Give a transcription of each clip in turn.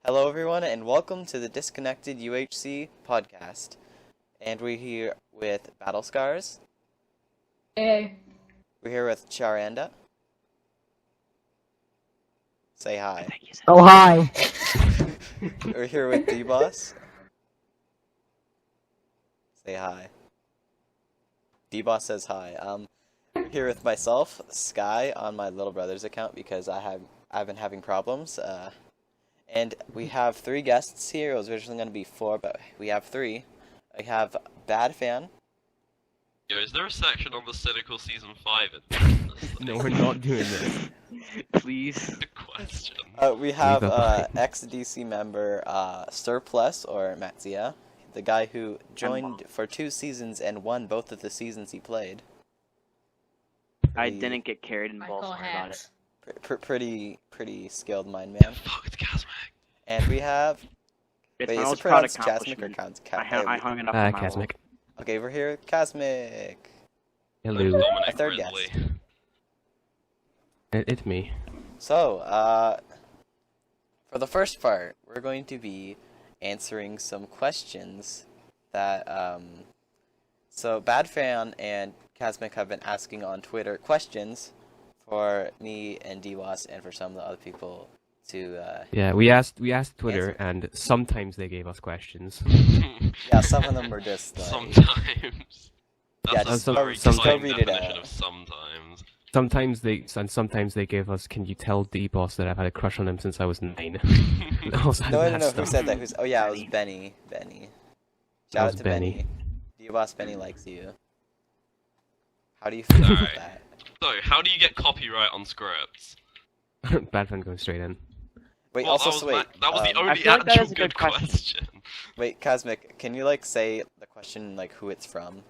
Hello everyone and welcome to the Disconnected UHC podcast. And we're here with Battle Scars. Hey. We're here with Charanda. Say hi. Oh, hi. We're here with D-Boss. Say hi. D-Boss says hi. We're here with myself, Sky, on my little brother's account because I've been having problems. And we have three guests here. It was originally going to be four, but we have three. We have Badfan. Yo, is there a section on the Cynical Season 5 No, we're not doing this. Please. Good question. We have ex-DC member Cerplus, or Matsia, the guy who joined for 2 seasons and won both of the seasons he played. I didn't get carried in balls about it. Pretty skilled mind man. Fucked Chasmic. And we have... It's wait, my is it most proud pronounced Chasmic or accomplishment. I hung it up on my Chasmic. wall. Okay, we're here with Chasmic. Hello. Dominic A third Ridley. guest. It's me. So, for the first part, we're going to be answering some questions that, so Badfan and Chasmic have been asking on Twitter questions for me and DWAS and for some of the other people to, Yeah, we asked Twitter, answer. and sometimes they gave us questions. yeah, some of them were just, like, Sometimes. Yeah, That's just a very go kind read it definition out. of sometimes. Sometimes they gave us, can you tell D-Boss that I've had a crush on him since I was 9? Also had no, that who stuff. said that? Oh yeah, it was Benny. Shout out to Benny. DWAS Benny likes you. How do you feel about Alright. that? So, how do you get copyright on scripts? Bad going straight in. Wait, Well, also, that was, that was the I only feel like that actual is a good question. Wait, Cosmic, can you, like, say the question, like, who it's from?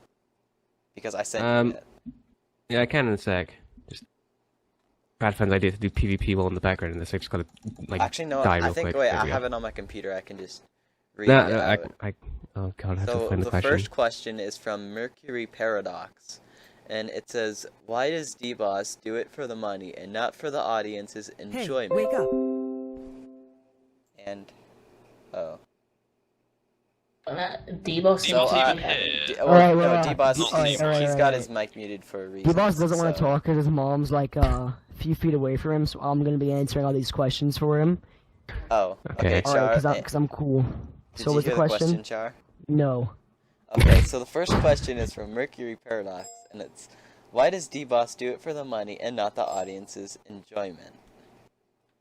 Because I sent you it. Yeah, I can in a sec. Just Badfan's idea to do PvP while in the background, and this I just gotta like Actually, no, die I real think, quick. wait, There I we have go. it on my computer, I can just read No, it no, out. oh god, I have to So, find the the question. first question is from Mercury Paradox, and it says, why does D-Boss do it for the money and not for the audience's enjoyment? Hey, wake up! And, oh. Debo So, Alright, no, well, D-Boss, alright, he's alright, got alright. his mic muted for a reason. D-Boss doesn't want to so- talk because his mom's like a few feet away from him, so I'm gonna be answering all these questions for him. Oh, Okay. okay, Char. Alright, because I'm cool. Did So you what's hear the question? Char? No. Okay, so the first question is from Mercury Paradox, and it's, why does D-Boss do it for the money and not the audience's enjoyment?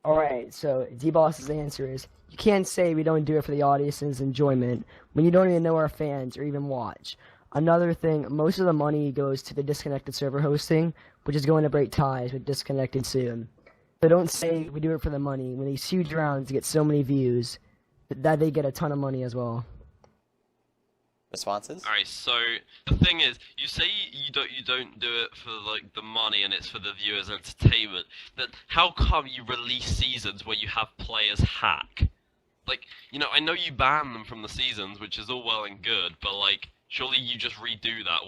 Alright, so D-Boss's answer is, you can't say we don't do it for the audience's enjoyment when you don't even know our fans or even watch. Another thing, most of the money goes to the Disconnected server hosting, which is going to break ties with Disconnected soon. So don't say we do it for the money when these huge rounds get so many views that they get a ton of money as well. Responses? Alright, so the thing is, you say you don't do it for like the money and it's for the viewers' entertainment. Then how come you release seasons where you have players hack? Like, you know, I know you ban them from the seasons, which is all well and good, but like, surely you just redo that.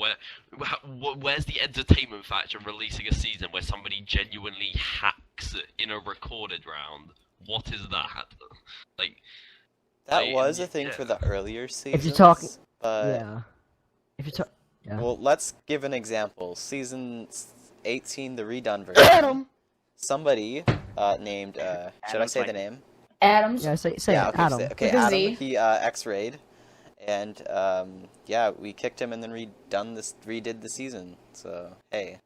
Where's the entertainment factor of releasing a season where somebody genuinely hacks in a recorded round? What is that? Like, That like, was a thing yeah. for the earlier seasons. If you're talking, but, yeah. If you're talking, yeah. well, let's give an example. Season 18, the redone version. Somebody named, should I say the name? Adams. Yeah, say Yeah, it, okay, Adam. okay, With a Adam, Z. he X-rayed, and yeah, we kicked him and then redid the season. So hey,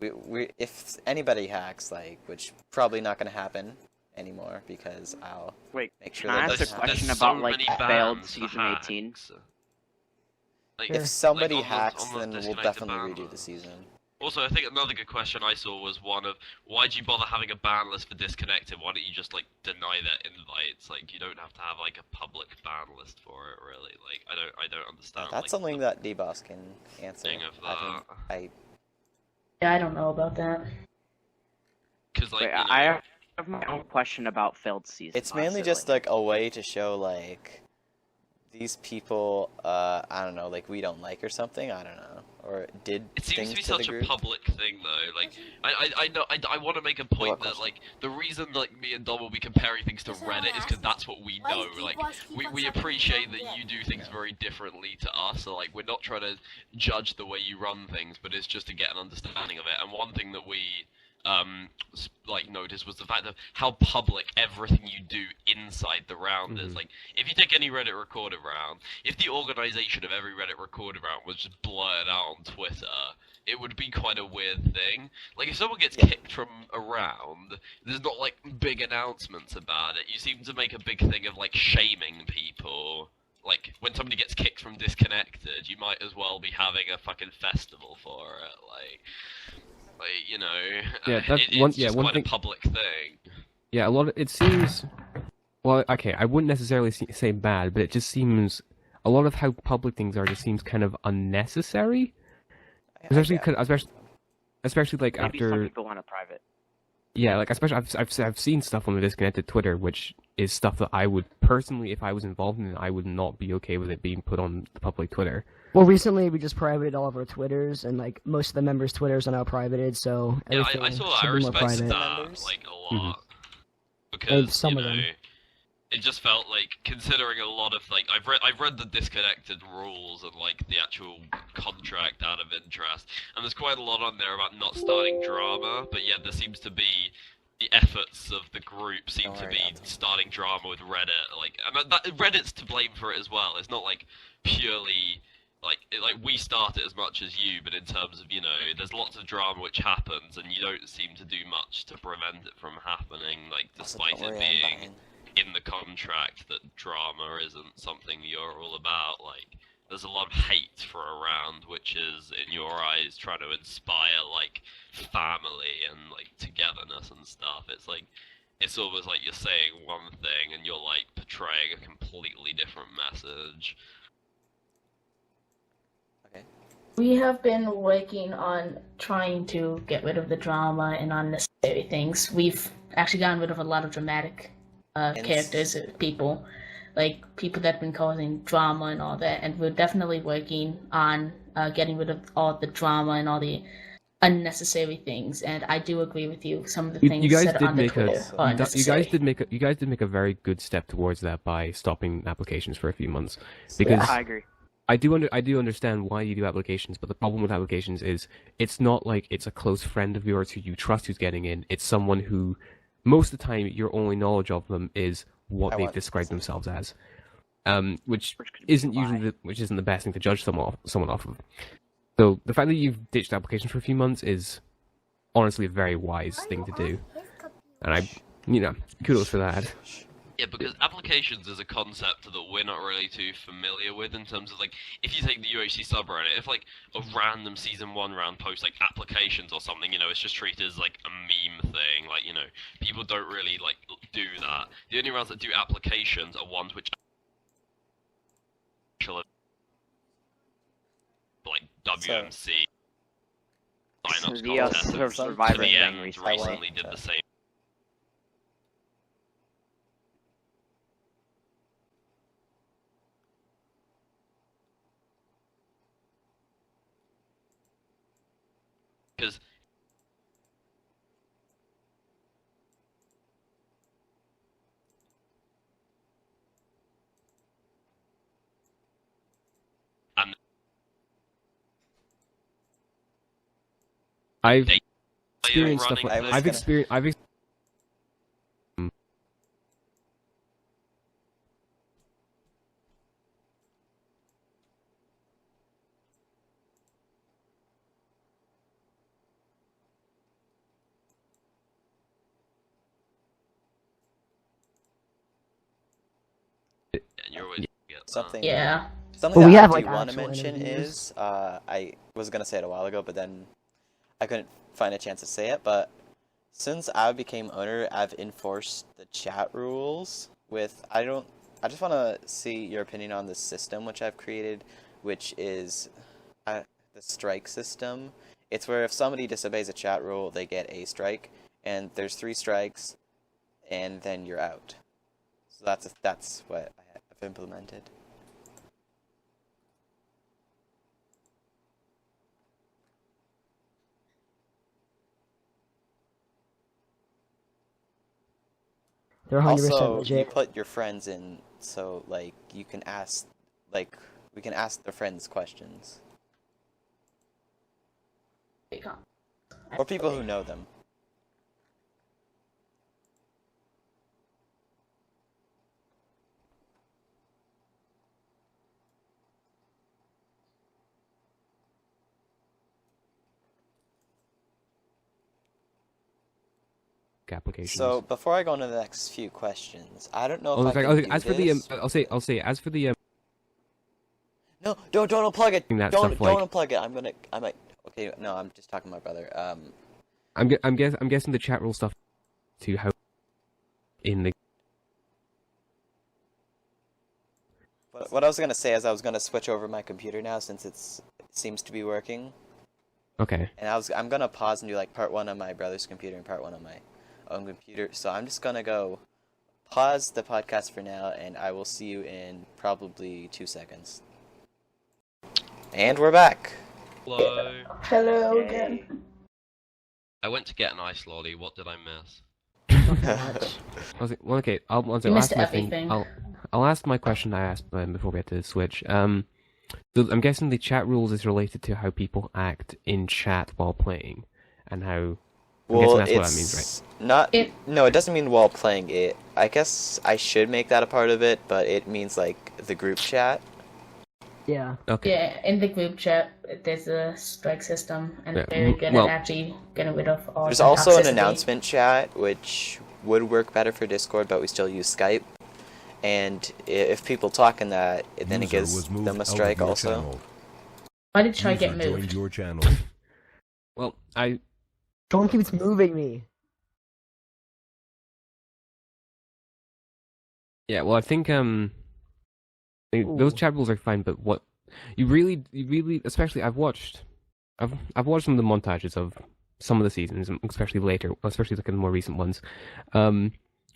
we if anybody hacks, like, which probably not gonna happen anymore because I'll Wait, make sure can I that ask a doesn't happen. question there's about, so like, many failed bans for season 18? hacks. Like, If somebody like on the- hacks, on the then we'll Disconnected definitely ban redo the season. Also, I think another good question I saw was one of, why do you bother having a ban list for Disconnected? Why don't you just, like, deny their invites? Like, you don't have to have, like, a public ban list for it, really. Like, I don't understand. That's like, something that D-Boss can answer. thing of Yeah, I don't know about that. Because, like, Wait, you know, I have my own question about failed seasons. It's mainly just like a way to show, like, these people, I don't know, like, we don't like or something. I don't know. or did It seems things to be to the such a group. public thing, though. Like, I know, I want to make a point What that, question? like, the reason, like, me and Dom will be comparing things to Reddit is because that's what we know. Like, we appreciate that you do things very differently to us, so, like, we're not trying to judge the way you run things, but it's just to get an understanding of it. And one thing that we, like, noticed was the fact of how public everything you do inside the round is. Like, if you take any Reddit recorded round, if the organization of every Reddit recorded round was just blurred out on Twitter, it would be quite a weird thing. Like, if someone gets kicked from a round, there's not, like, big announcements about it. You seem to make a big thing of, like, shaming people. Like, when somebody gets kicked from Disconnected, you might as well be having a fucking festival for it. Like, you know, Yeah, that's it's just one quite thing. a public thing. Yeah, a lot of it seems. Well, okay, I wouldn't necessarily say bad, but it just seems a lot of how public things are just seems kind of unnecessary. Especially, especially like Maybe some after. people want a private. Yeah, like especially I've seen stuff on the Disconnected Twitter, which is stuff that I would personally, if I was involved in it, I would not be okay with it being put on the public Twitter. Well, recently we just privated all of our Twitters, and like most of the members' Twitters are now privated, so Yeah, everything I saw that. should I be more respected private. that, Members? like, a Mm-hmm. lot. Because, some you of know, them. it just felt like, considering a lot of, like, I've read the Disconnected rules and, like, the actual contract out of interest, and there's quite a lot on there about not starting drama, but yet there seems to be the efforts of the group seem Don't to worry be about them. starting drama with Reddit. Like, and that Reddit's to blame for it as well. It's not like purely like we start it as much as you, but in terms of, you know, there's lots of drama which happens, and you don't seem to do much to prevent it from happening. Like, Also, despite don't it worry, I'm being fine. in the contract that drama isn't something you're all about. Like, there's a lot of hate for a round, which is, in your eyes, trying to inspire, like, family and, like, togetherness and stuff. It's like, it's almost like you're saying one thing and you're, like, portraying a completely different message. Okay. We have been working on trying to get rid of the drama and unnecessary things. We've actually gotten rid of a lot of dramatic characters, people that have been causing drama and all that. And we're definitely working on getting rid of all the drama and all the unnecessary things. And I do agree with you. Some of the things You guys said did on the make Twitter are you unnecessary. guys did make a very good step towards that by stopping applications for a few months, because I agree. I do understand why you do applications, but the problem with applications is it's not like it's a close friend of yours who you trust who's getting in. It's someone who, most of the time, your only knowledge of them is what I they've want described this. themselves as, which Which could be isn't a lie. usually which isn't the best thing to judge someone off of. So the fact that you've ditched applications for a few months is honestly a very wise thing to do, and kudos for that. Yeah, because applications is a concept that we're not really too familiar with in terms of, like, if you take the UHC subreddit, if, like, a random Season 1 round posts, like, applications or something, you know, it's just treated as, like, a meme thing. Like, you know, people don't really, like, do that. The only rounds that do applications are ones which actually, like, WMC, sign-ups The contest, and Survivor to the thing end recently. recently did the same. Because I've They- experienced stuff running like things. I've experienced and you're always get that. Something. Yeah. Something Well, we that have, I like, do want to actual mention interviews. is, I was gonna say it a while ago, but then I couldn't find a chance to say it. But since I became owner, I've enforced the chat rules with. I just want to see your opinion on the system which I've created, which is the strike system. It's where if somebody disobeys a chat rule, they get a strike, and there's 3 strikes, and then you're out. So that's what I've implemented. They're 100% Also, you legit. put your friends in, so like you can ask, like we can ask their friends questions, or people who know them. Applications. So before I go into the next few questions, I don't know if Oh, I it's like, can okay, do as for the this. I'll say as for the No, don't unplug it. that Don't stuff, like- unplug it. I might. Okay, no, I'm just talking to my brother. I'm guessing the chat rule stuff to how in the What I was gonna say is I was gonna switch over my computer now since it seems to be working, okay. and I'm gonna pause and do like part 1 on my brother's computer and part 1 on my own computer. So I'm just gonna go pause the podcast for now, and I will see you in probably 2 seconds. And we're back. Hello. Hello again. I went to get an ice lolly. What did I miss? Much. Well, okay. I'll missed ask my thing. everything. I'll ask my question I asked before we had to switch. So I'm guessing the chat rules is related to how people act in chat while playing, and how. I'm guessing that's what that means, right? Not. No, it doesn't mean while playing it. I guess I should make that a part of it, but it means like the group chat. Yeah. Okay. Yeah, in the group chat, there's a strike system, and Yeah, they're very good well- at actually getting rid of all There's the also an toxicity. announcement chat, which would work better for Discord, but we still use Skype. And if people talk in that, then it User gives was moved them a out of strike your also. channel. Why did Try User get joined moved? your channel. Well, Someone keeps moving me. yeah. Well, I think those Ooh. chat rules are fine, but what you really, especially I've watched some of the montages of some of the seasons, especially like in the more recent ones.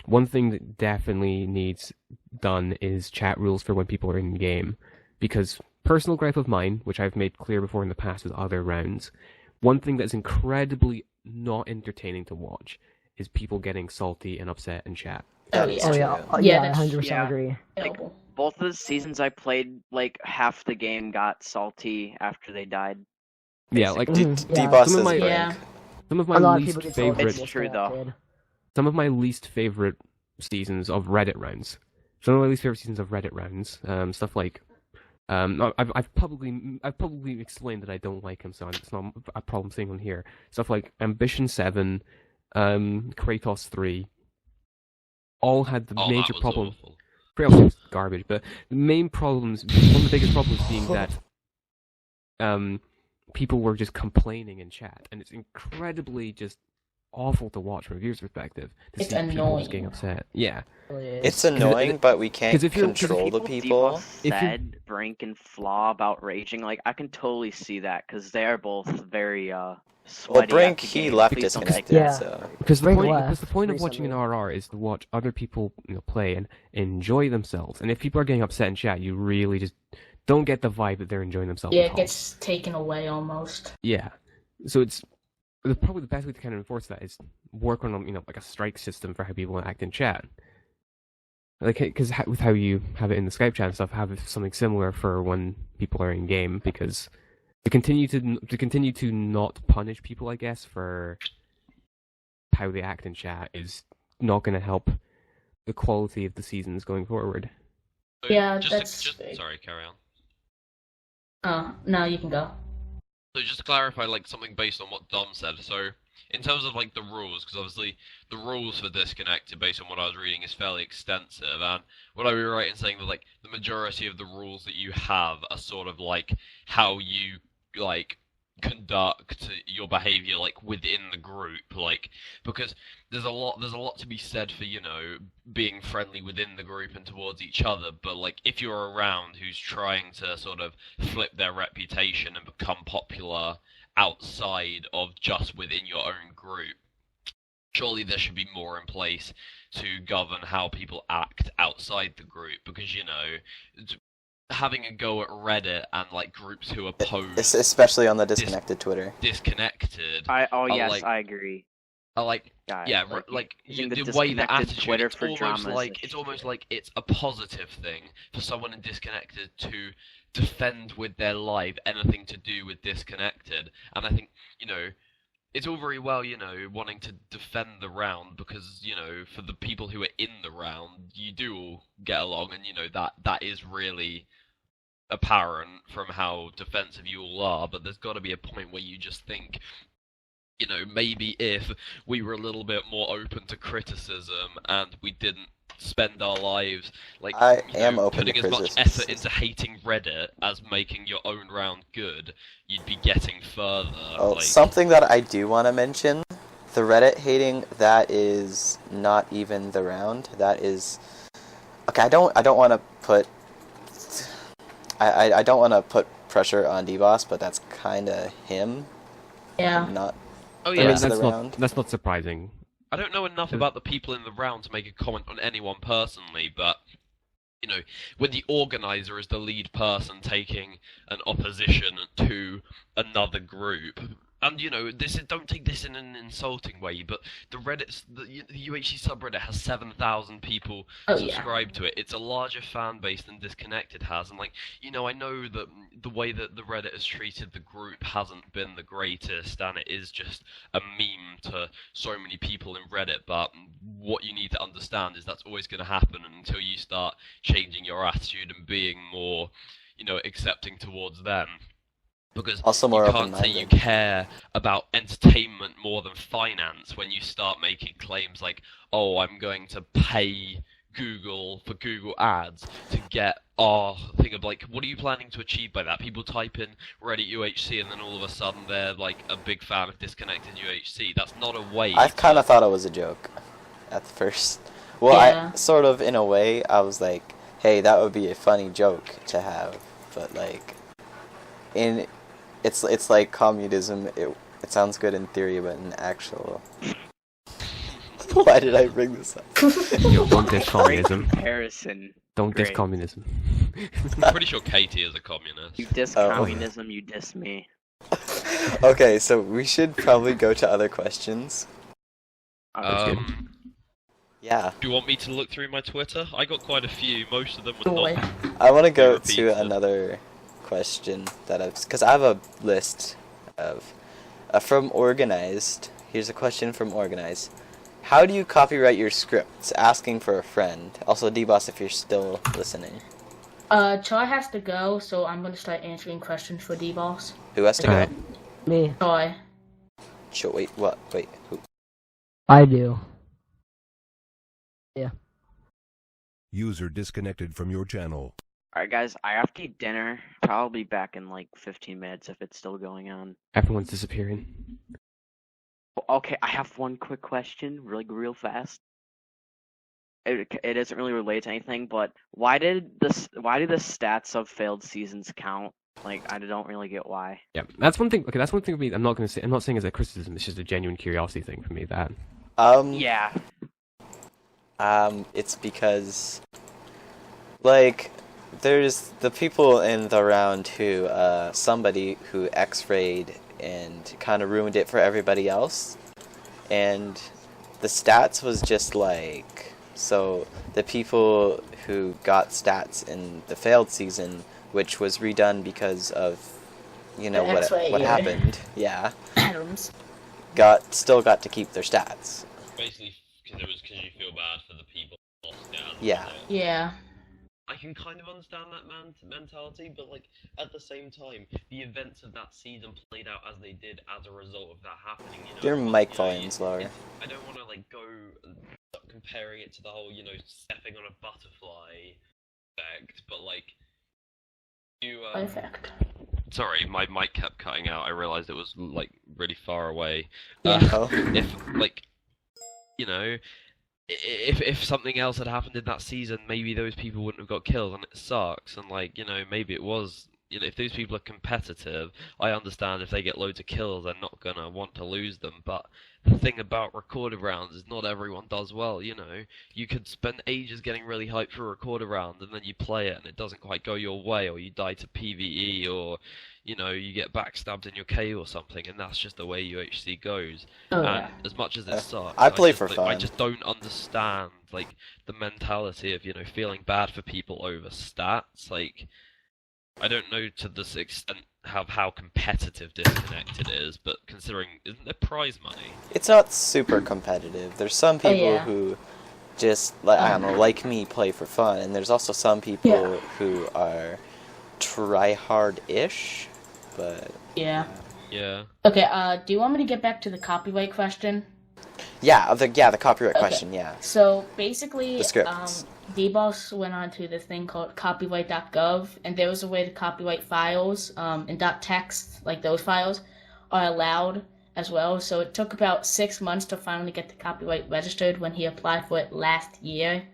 One thing that definitely needs done is chat rules for when people are in game, because personal gripe of mine, which I've made clear before in the past with other rounds, one thing that's incredibly not entertaining to watch is people getting salty and upset in chat. Oh, That is yeah. Oh true. yeah. Yeah, Yeah, that's- 100% yeah. agree. Like, Terrible. both of the seasons I played, like half the game got salty after they died. Yeah, like Mhm, yeah. D-Boss Some of is my- brink. Yeah. some of my A lot of least people get salty favorite. It's true, though. disconnected. Some of my least favorite seasons of Reddit rounds. Some of my least favorite seasons of Reddit rounds. Stuff like, I've publicly explained that I don't like him, so it's not a problem saying on here. Stuff like Ambition 7, Kratos 3, all had the Oh, major that was problem. awful. Kratos was garbage, but the main problems, one of the biggest problems being that, people were just complaining in chat, and it's incredibly just awful to watch from a viewer's perspective to It's see people just getting annoying. upset. Yeah. Really is. It's annoying, but we can't 'cause if you're- 'cause if control the People people. If you- said Brink and Flaw about raging. Like, I can totally see that because they are both very Well, sweaty. Brink, at the he game. left Because- disconnected, Yeah. so. Because the Bring point, left because the point of watching an recently. RR is to watch other people, play and enjoy themselves. And if people are getting upset in chat, you really just don't get the vibe that they're enjoying themselves. Yeah, at it all. gets taken away almost. Yeah. So it's probably the best way to kind of enforce that is work on like a strike system for how people act in chat. Like, because with how you have it in the Skype chat and stuff, have something similar for when people are in game, because to continue to not punish people, I guess, for how they act in chat is not going to help the quality of the seasons going forward. So, Yeah, just that's just big. sorry, carry on. No, you can go. So just to clarify, like something based on what Dom said. So in terms of like the rules, because obviously the rules for disconnected, based on what I was reading, is fairly extensive. And would I be right in saying that like the majority of the rules that you have are sort of like how you like conduct your behavior like within the group, like because there's a lot to be said for being friendly within the group and towards each other, but like if you're around who's trying to sort of flip their reputation and become popular outside of just within your own group, surely there should be more in place to govern how people act outside the group, because having a go at Reddit and like groups who oppose Especially on the disconnected Twitter. disconnected Oh are, yes, like, I agree. Like, guy. yeah, Like, like using the the way the disconnected attitude, Twitter it's for almost drama is like a it's almost shit. like it's a positive thing for someone in Disconnected to defend with their life anything to do with Disconnected, and I think it's all very well, wanting to defend the round because, for the people who are in the round, you do all get along, and that is really apparent from how defensive you all are. But there's got to be a point where you just think, maybe if we were a little bit more open to criticism and we didn't spend our lives I am open putting to as much criticism. effort into hating Reddit as making your own round good, you'd be getting further. Oh, something that I do want to mention, the Reddit hating, that is not even the round. That is okay. I don't want to put I don't want to put pressure on DBoss, but that's kind of him. Yeah. Not. Oh I yeah, mean, rest of that's the not round. that's not surprising. I don't know enough about the people in the round to make a comment on anyone personally, but when the organizer is the lead person taking an opposition to another group, and don't take this in an insulting way, but the UHC subreddit has 7,000 people Oh, yeah. subscribed to it. It's a larger fan base than Disconnected has, and I know that the way that the Reddit has treated the group hasn't been the greatest, and it is just a meme to so many people in Reddit, but what you need to understand is that's always going to happen until you start changing your attitude and being more, accepting towards them. Because Also more you can't say you open-minded. care about entertainment more than finance when you start making claims like, oh, I'm going to pay Google for Google ads to get our thing of what are you planning to achieve by that? People type in Reddit UHC and then all of a sudden they're a big fan of Disconnected UHC. That's not a way. I kind of thought it was a joke at first. Well, Yeah. I sort of, in a way, I was like, hey, that would be a funny joke to have, but it's like communism. It sounds good in theory, but in actual. Why did I bring this up? Yo, don't diss Great communism. comparison. Don't diss Great. communism. I'm pretty sure Katie is a communist. You diss Oh. communism, you diss me. Okay, so we should probably go to other questions. Okay. Yeah, Do you want me to look through my Twitter? I got quite a few. Most of them were Boy. not. I want to go Repeat to it. another question because I have a list of from Organized. Here's a question from Organized. How do you copyright your scripts? Asking for a friend. Also, D-Boss, if you're still listening. Choi has to go, so I'm gonna start answering questions for D-Boss. Who has to go? Alright. Me. Choi. Wait, what? Wait, who? I do. Yeah. User disconnected from your channel. Alright, guys, I have to eat dinner. Probably back in 15 minutes if it's still going on. Everyone's disappearing. Okay, I have one quick question, real fast. It doesn't really relate to anything, but why do the stats of failed seasons count? I don't really get why. Yeah, that's one thing. Okay, that's one thing for me. I'm not saying as a criticism. It's just a genuine curiosity thing for me. That. Yeah. It's because, there's the people in the round who, somebody who X-rayed and kind of ruined it for everybody else, and the stats was just so the people who got stats in the failed season, which was redone because of, X-ray, what yeah. happened, yeah, Adams. still got to keep their stats. Basically, because you feel bad for the people who lost it. Yeah. Yeah. I can kind of understand that mentality, but at the same time, the events of that season played out as they did as a result of that happening. Your mic volume's lower. I don't want to go comparing it to the whole stepping on a butterfly effect, but you Perfect. Sorry, my mic kept cutting out. I realized it was really far away. Yeah. Oh. If something else had happened in that season, maybe those people wouldn't have got killed, and it sucks. And maybe it was if those people are competitive, I understand if they get loads of kills, they're not gonna want to lose them. But the thing about recorded rounds is not everyone does well. You could spend ages getting really hyped for a recorded round, and then you play it and it doesn't quite go your way, or you die to PvE, or you get backstabbed in your cave or something, and that's just the way UHC goes. Oh, And yeah. as much as it sucks, I play just, for I fun. just don't understand the mentality of feeling bad for people over stats. I don't know to this extent how competitive Disconnected is, but considering, isn't there prize money? It's not super competitive. There's some people yeah. who just, I don't know, like me, play for fun, and there's also some people Yeah. who are try-hard-ish, but... Yeah. Yeah. Okay, do you want me to get back to the copyright question? Yeah, the copyright Okay. question, yeah. So basically, The scripts. DBoss went on to this thing called copyright.gov, and there was a way to copyright files, and .text, like those files, are allowed as well. So it took about 6 months to finally get the copyright registered when he applied for it last year.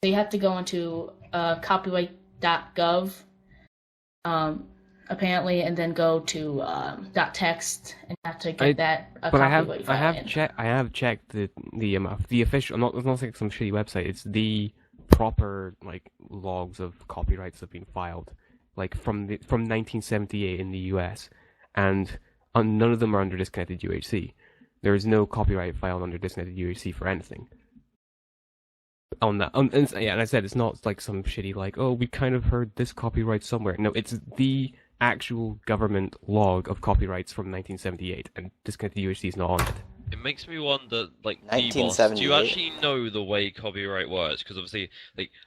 So you have to go into copyright.gov, apparently, and then go to .text and have to get that But copyright file I in. have checked the official, not it's not like some shitty website. It's the proper logs of copyrights that have been filed, from 1978 in the U.S. and none of them are under Disconnected UHC. There is no copyright filed under Disconnected UHC for anything. On that, and I said it's not like some shitty oh, we kind of heard this copyright somewhere. No, it's the actual government log of copyrights from 1978, and Disconnected UHC is not on it. It makes me wonder, DBoss, do you 1978? actually know the way copyright works? Because obviously,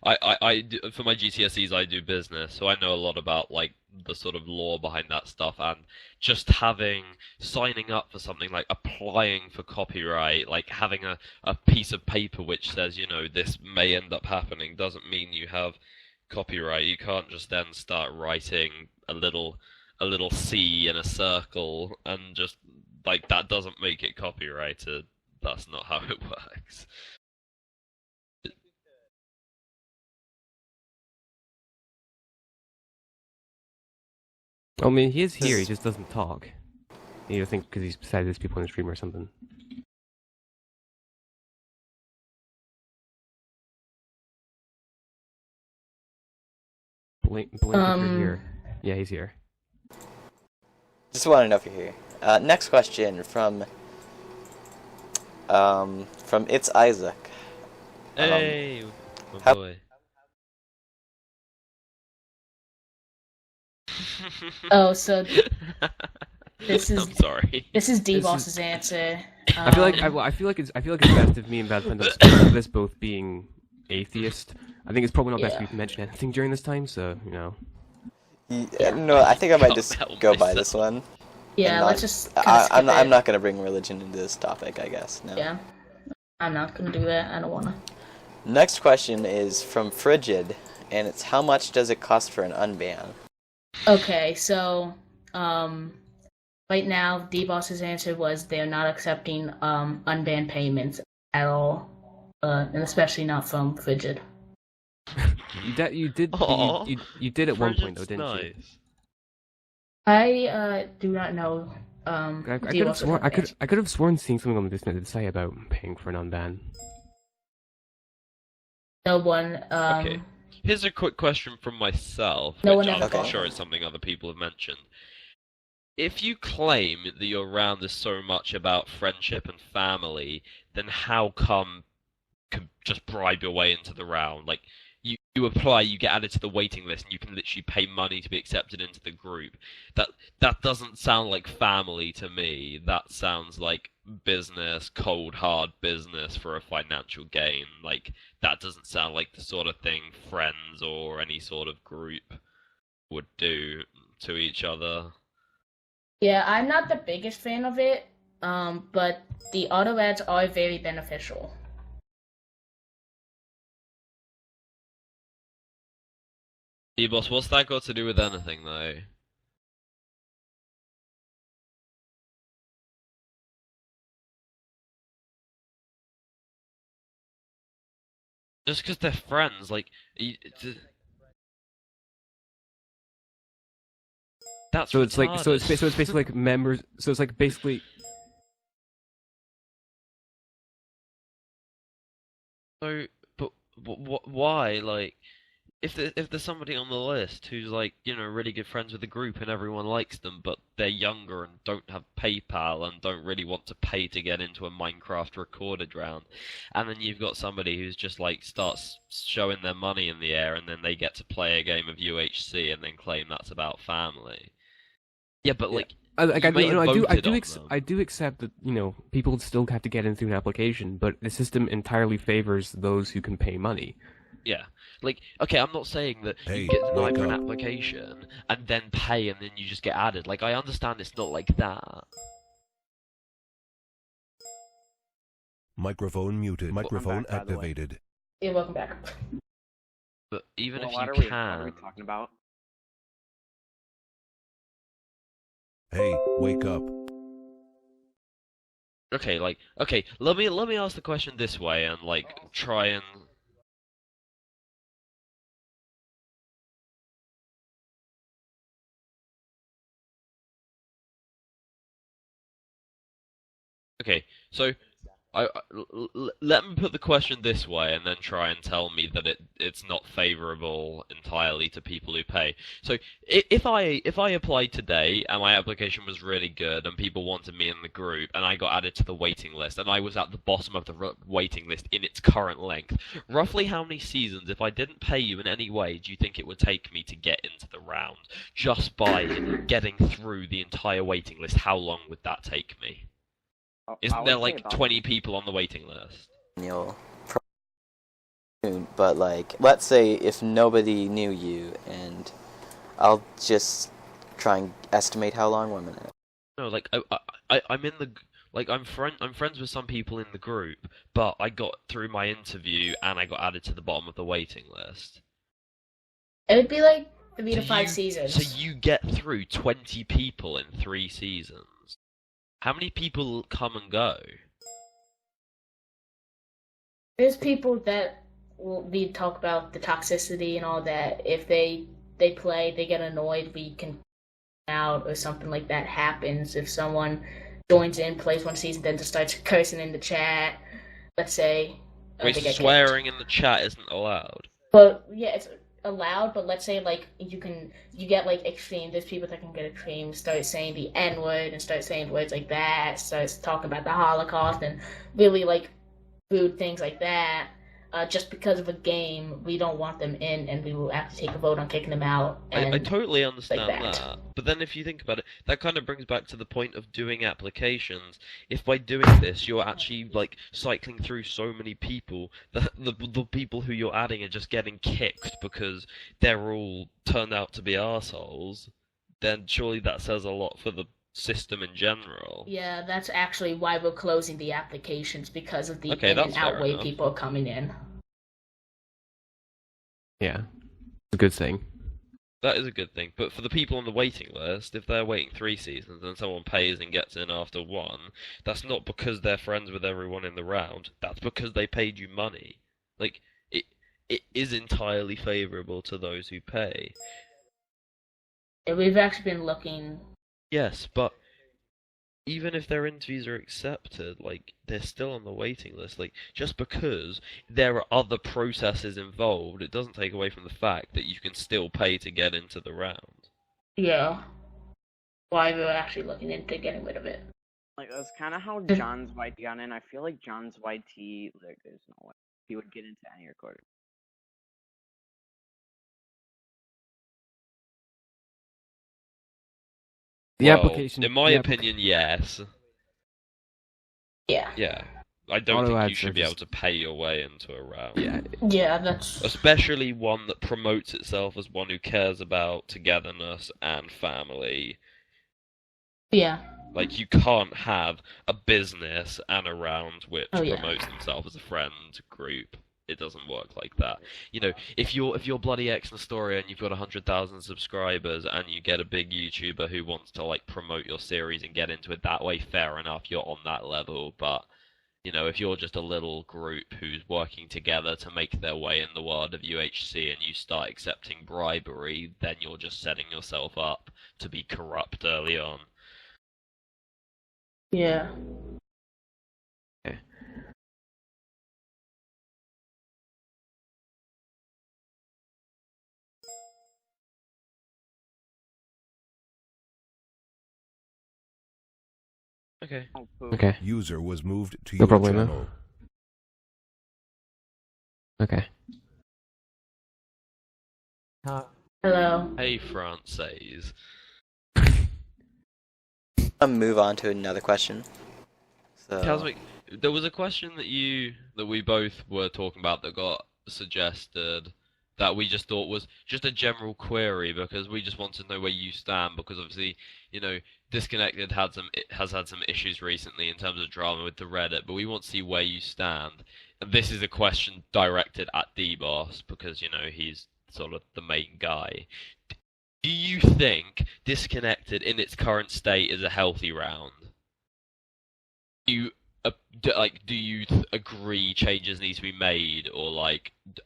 I do, for my GCSEs, I do business, so I know a lot about, the sort of lore behind that stuff, and just signing up for something, applying for copyright, having a piece of paper which says, this may end up happening, doesn't mean you have copyright. You can't just then start writing a little C in a circle and just that doesn't make it copyrighted. That's not how it works. I mean, he is here. He just doesn't talk. You think because he's beside these people in the stream or something. Blink if you're here. Yeah, he's here. Just want to know if you're here. Next question from It's Isaac. Hey, my how- boy. Oh, so this is I'm sorry. this is DBoss's answer. I feel like it's best if me and Badfan don't speak this both being atheist. I think it's probably not best Yeah. if we mention anything during this time. So No, I think I might Can't just help go by myself. this one. Yeah, and let's not- just kinda skip I'm it. not gonna bring religion into this topic, I guess. No. Yeah, I'm not gonna do that. I don't wanna. Next question is from Frigid, and it's how much does it cost for an unban? Okay, so right now DBoss's answer was they're not accepting unbanned payments at all, and especially not from Frigid. you did Aw, you did at one point though, Frigid's didn't you? nice. I do not know. I could have DBoss's sworn answer. I could have sworn seeing something on the Discord say about paying for an unban. No one. Okay. Here's a quick question from myself, No which one I'm ever Okay. sure is something other people have mentioned. If you claim that your round is so much about friendship and family, then how come you can just bribe your way into the round? You apply, you get added to the waiting list, and you can literally pay money to be accepted into the group. That doesn't sound like family to me. That sounds like business, cold hard business for a financial gain. That doesn't sound like the sort of thing friends or any sort of group would do to each other. Yeah, I'm not the biggest fan of it, but the auto ads are very beneficial. E-boss, what's that got to do with anything, though? Just because they're friends, That's So it's like so it's retarded. basically like members. So it's like basically. So, but why? Like, if there's somebody on the list who's like, really good friends with the group and everyone likes them, but they're younger and don't have PayPal and don't really want to pay to get into a Minecraft recorded round, and then you've got somebody who's just like starts showing their money in the air and then they get to play a game of UHC and then claim that's about family. Yeah, but like. Like, You may have voted on them. I do accept that people still have to get in through an application, but the system entirely favors those who can pay money. Yeah. Like, okay, I'm not saying that Hey, you get denied wake for an up. application and then pay and then you just get added. Like, I understand it's not like that. Microphone muted. Microphone back, by the way. activated. Yeah, welcome back. But even Well, if what you are we can, talking about? Hey, wake up. okay, let me ask the question this way and like try and. Okay, so let me put the question this way and then try and tell me that it's not favorable entirely to people who pay. So if I applied today and my application was really good and people wanted me in the group and I got added to the waiting list and I was at the bottom of the waiting list in its current length, roughly how many seasons, if I didn't pay you in any way, do you think it would take me to get into the round? Just by getting through the entire waiting list, how long would that take me? I Isn't would there say like about 20 people on the waiting list? You'll probably, but like, let's say if nobody knew you, and I'll just try and estimate how long. 1 minute. No, like I'm in the like I'm friends with some people in the group, but I got through my interview and I got added to the bottom of the waiting list. It would be like 3 to So 5 you- seasons. So you get through 20 people in 3 seasons. How many people come and go? There's people that we talk about the toxicity and all that. If they play, they get annoyed, we can out or something like that happens. If someone joins in, plays one season, then just starts cursing in the chat, let's say. Wait, they get swearing in the chat isn't allowed. But yeah, it's allowed. But let's say like you get like extreme. There's people that can get extreme, start saying the N word and start saying words like that. Starts talking about the Holocaust and really like rude things like that. Just because of a game, we don't want them in, and we will have to take a vote on kicking them out. And I totally understand like that. that. But then if you think about it, that kind of brings back to the point of doing applications. If by doing this you're actually like cycling through so many people that the people who you're adding are just getting kicked because they're all turned out to be arseholes, then surely that says a lot for the system in general. Yeah, that's actually why we're closing the applications, because of the Okay, in that's and out fair way enough. people are coming in. Yeah, it's a good thing. That is a good thing, but for the people on the waiting list, if they're waiting 3 seasons and someone pays and gets in after 1, that's not because they're friends with everyone in the round. That's because they paid you money. Like, it is entirely favourable to those who pay. And we've actually been looking. Yes, but even if their interviews are accepted, like, they're still on the waiting list. Like, just because there are other processes involved, it doesn't take away from the fact that you can still pay to get into the round. Yeah. Why we're actually looking into getting rid of it. Like that's kind of how John's YT got in. I feel like John's YT, like, there's no way he would get into any recording. The Well, application. in my the opinion, yes. Yeah. Yeah. I don't Auto think ads you should are be able just- to pay your way into a round. Yeah, Yeah, that's. Especially one that promotes itself as one who cares about togetherness and family. Yeah. Like, you can't have a business and a round which Oh, yeah. promotes themselves as a friend group. It doesn't work like that. You know, if you're Bloody X Astoria and you've got 100,000 subscribers and you get a big YouTuber who wants to like promote your series and get into it that way, fair enough, you're on that level. But you know, if you're just a little group who's working together to make their way in the world of UHC and you start accepting bribery, then you're just setting yourself up to be corrupt early on. Yeah. Okay. Okay. User was moved to No your problem, channel. Okay. Hello. Hey, Frances. I'll move on to another question. So, Chasmic, there was a question that we both were talking about that got suggested that we just thought was just a general query because we just want to know where you stand because obviously, Disconnected has had some issues recently in terms of drama with the Reddit, but we want to see where you stand. And this is a question directed at D-Boss because, he's sort of the main guy. Do you think Disconnected in its current state is a healthy round? Do you agree changes need to be made, or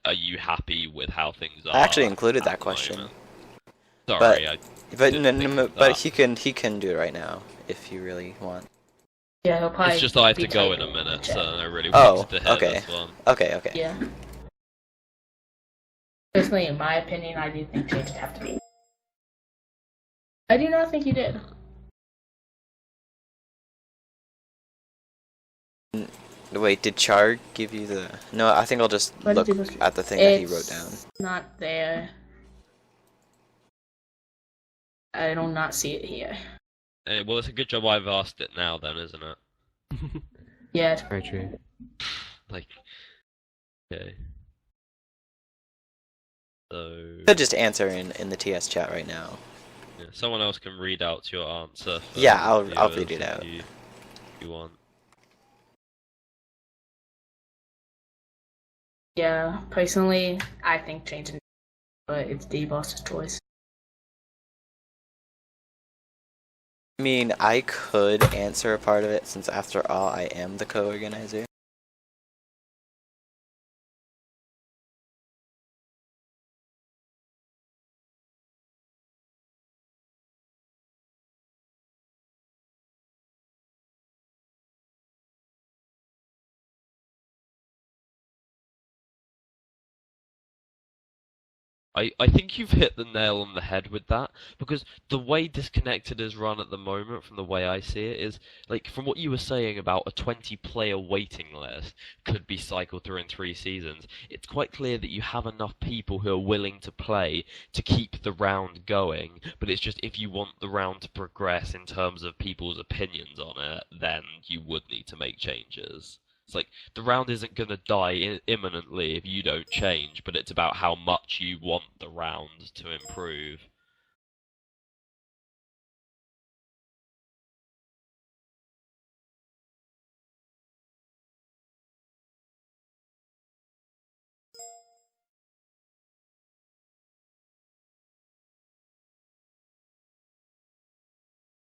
are you happy with how things are? I actually included at that the question. moment? Sorry, but he can do it right now if you really want. Yeah, he'll probably. it's just I have to be go in a typing minute, the so chat. I really Oh, wanted to hit okay. this one. Okay. Yeah. Personally, in my opinion, I do think changes have to be. I do not think you did. Wait, did Char give you the? No, I think I'll just What look did you- at the thing that he wrote It's down. Not there. I do not see it here. Well, it's a good job I've asked it now, then, isn't it? Yeah. Very true. Okay. So, Could just answer in the TS chat right now. yeah, someone else can read out your answer. For Yeah, I'll viewers read it if out. If you want. Yeah. Personally, I think changing, but it's D-Boss's choice. I mean, I could answer a part of it since, after all, I am the co-organizer. I think you've hit the nail on the head with that, because the way Disconnected is run at the moment, from the way I see it, is, from what you were saying about a 20-player waiting list could be cycled through in 3 seasons, it's quite clear that you have enough people who are willing to play to keep the round going, but it's just if you want the round to progress in terms of people's opinions on it, then you would need to make changes. It's the round isn't going to die imminently if you don't change, but it's about how much you want the round to improve.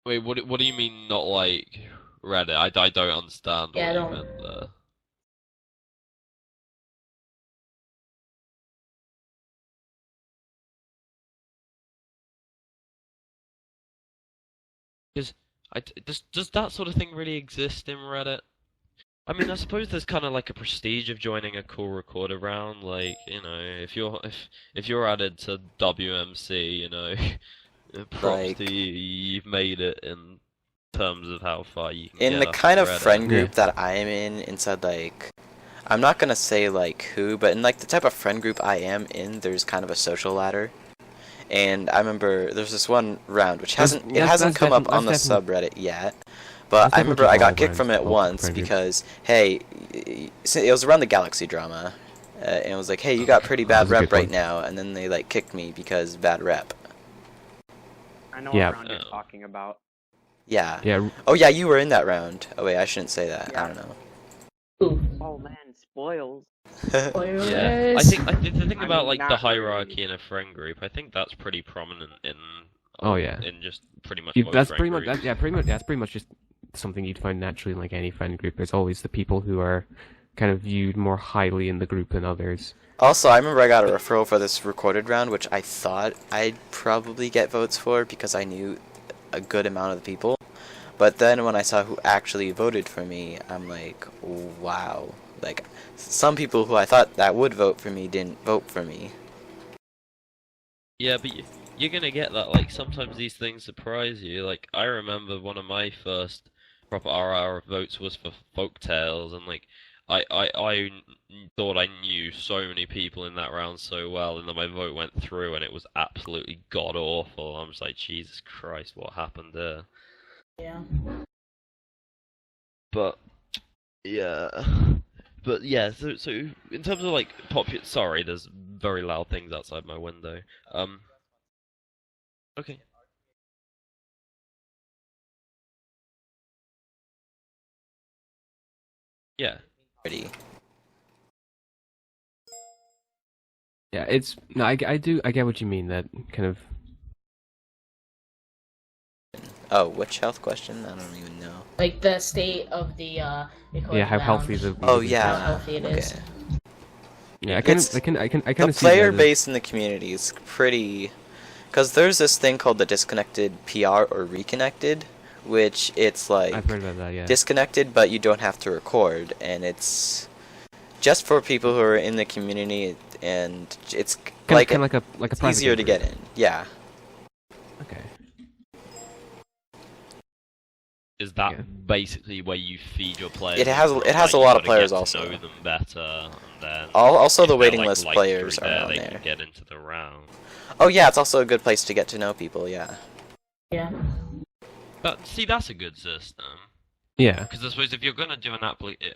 Wait, what do you mean not like Reddit? I don't understand Yeah, I what don't- you meant there. Because does that sort of thing really exist in Reddit? I mean, I suppose there's kind of a prestige of joining a cool recorder round. If you're added to WMC, props to you. You've made it in terms of how far you can In get the up kind of Reddit. friend group that I am in, inside I'm not gonna say who, but in the type of friend group I am in, there's kind of a social ladder. And I remember there's this one round which hasn't that's come up definitely- on the that's subreddit yet, but that's I remember definitely I got all kicked from it friends- all once friend groups. because hey, it was around the Galaxy drama, and it was like, hey, you got pretty bad That's a rep good right one. now, and then they kicked me because bad rep. I know Yeah. what round you're talking about. Yeah. Yeah, Oh yeah, you were in that round. Oh wait, I shouldn't say that. I don't know. Ooh. Oh man, spoils. Yeah, Spoilers. I think the thing I about mean, the not hierarchy really. in a friend group, I think that's pretty prominent in. Oh, yeah. In just pretty much. You- most that's friend pretty much groups. that's pretty much just something you'd find naturally in any friend group. There's always the people who are kind of viewed more highly in the group than others. Also, I remember I got a referral for this recorded round, which I thought I'd probably get votes for because I knew a good amount of the people. But then when I saw who actually voted for me, I'm like, wow. Like, some people who I thought that would vote for me didn't vote for me. Yeah, but you're gonna get that. Like, sometimes these things surprise you. Like, I remember one of my first proper RR votes was for Folktales, and like, I thought I knew so many people in that round so well, and then my vote went through, and it was absolutely god awful. I'm just like, Jesus Christ, what happened there? Yeah. But yeah, So in terms of like sorry, there's very loud things outside my window. Okay. Yeah. Pretty. Yeah, it's no, I get what you mean. That kind of. Oh, which health question? I don't even know. Like the state of the recorded Yeah, how round. healthy the. Oh How yeah. healthy it is. Okay. Yeah, I kind It's- of The see player that as- base in the community is pretty, because there's this thing called the disconnected PR or reconnected, which it's like I've heard about that. Yeah. disconnected, but you don't have to record, and it's just for people who are in the community, and it's like kind of like a it's private easier game to group. get in. Yeah. Okay. Is that Yeah. basically where you feed your players? It has Like, a lot you of gotta players get to also. know them better, and then Also, if the they're, waiting like, list liked players through are there, on they there. can get into the round. Oh yeah, it's also a good place to get to know people. Yeah. Yeah. But see, that's a good system. Yeah. Because I suppose if you're gonna do an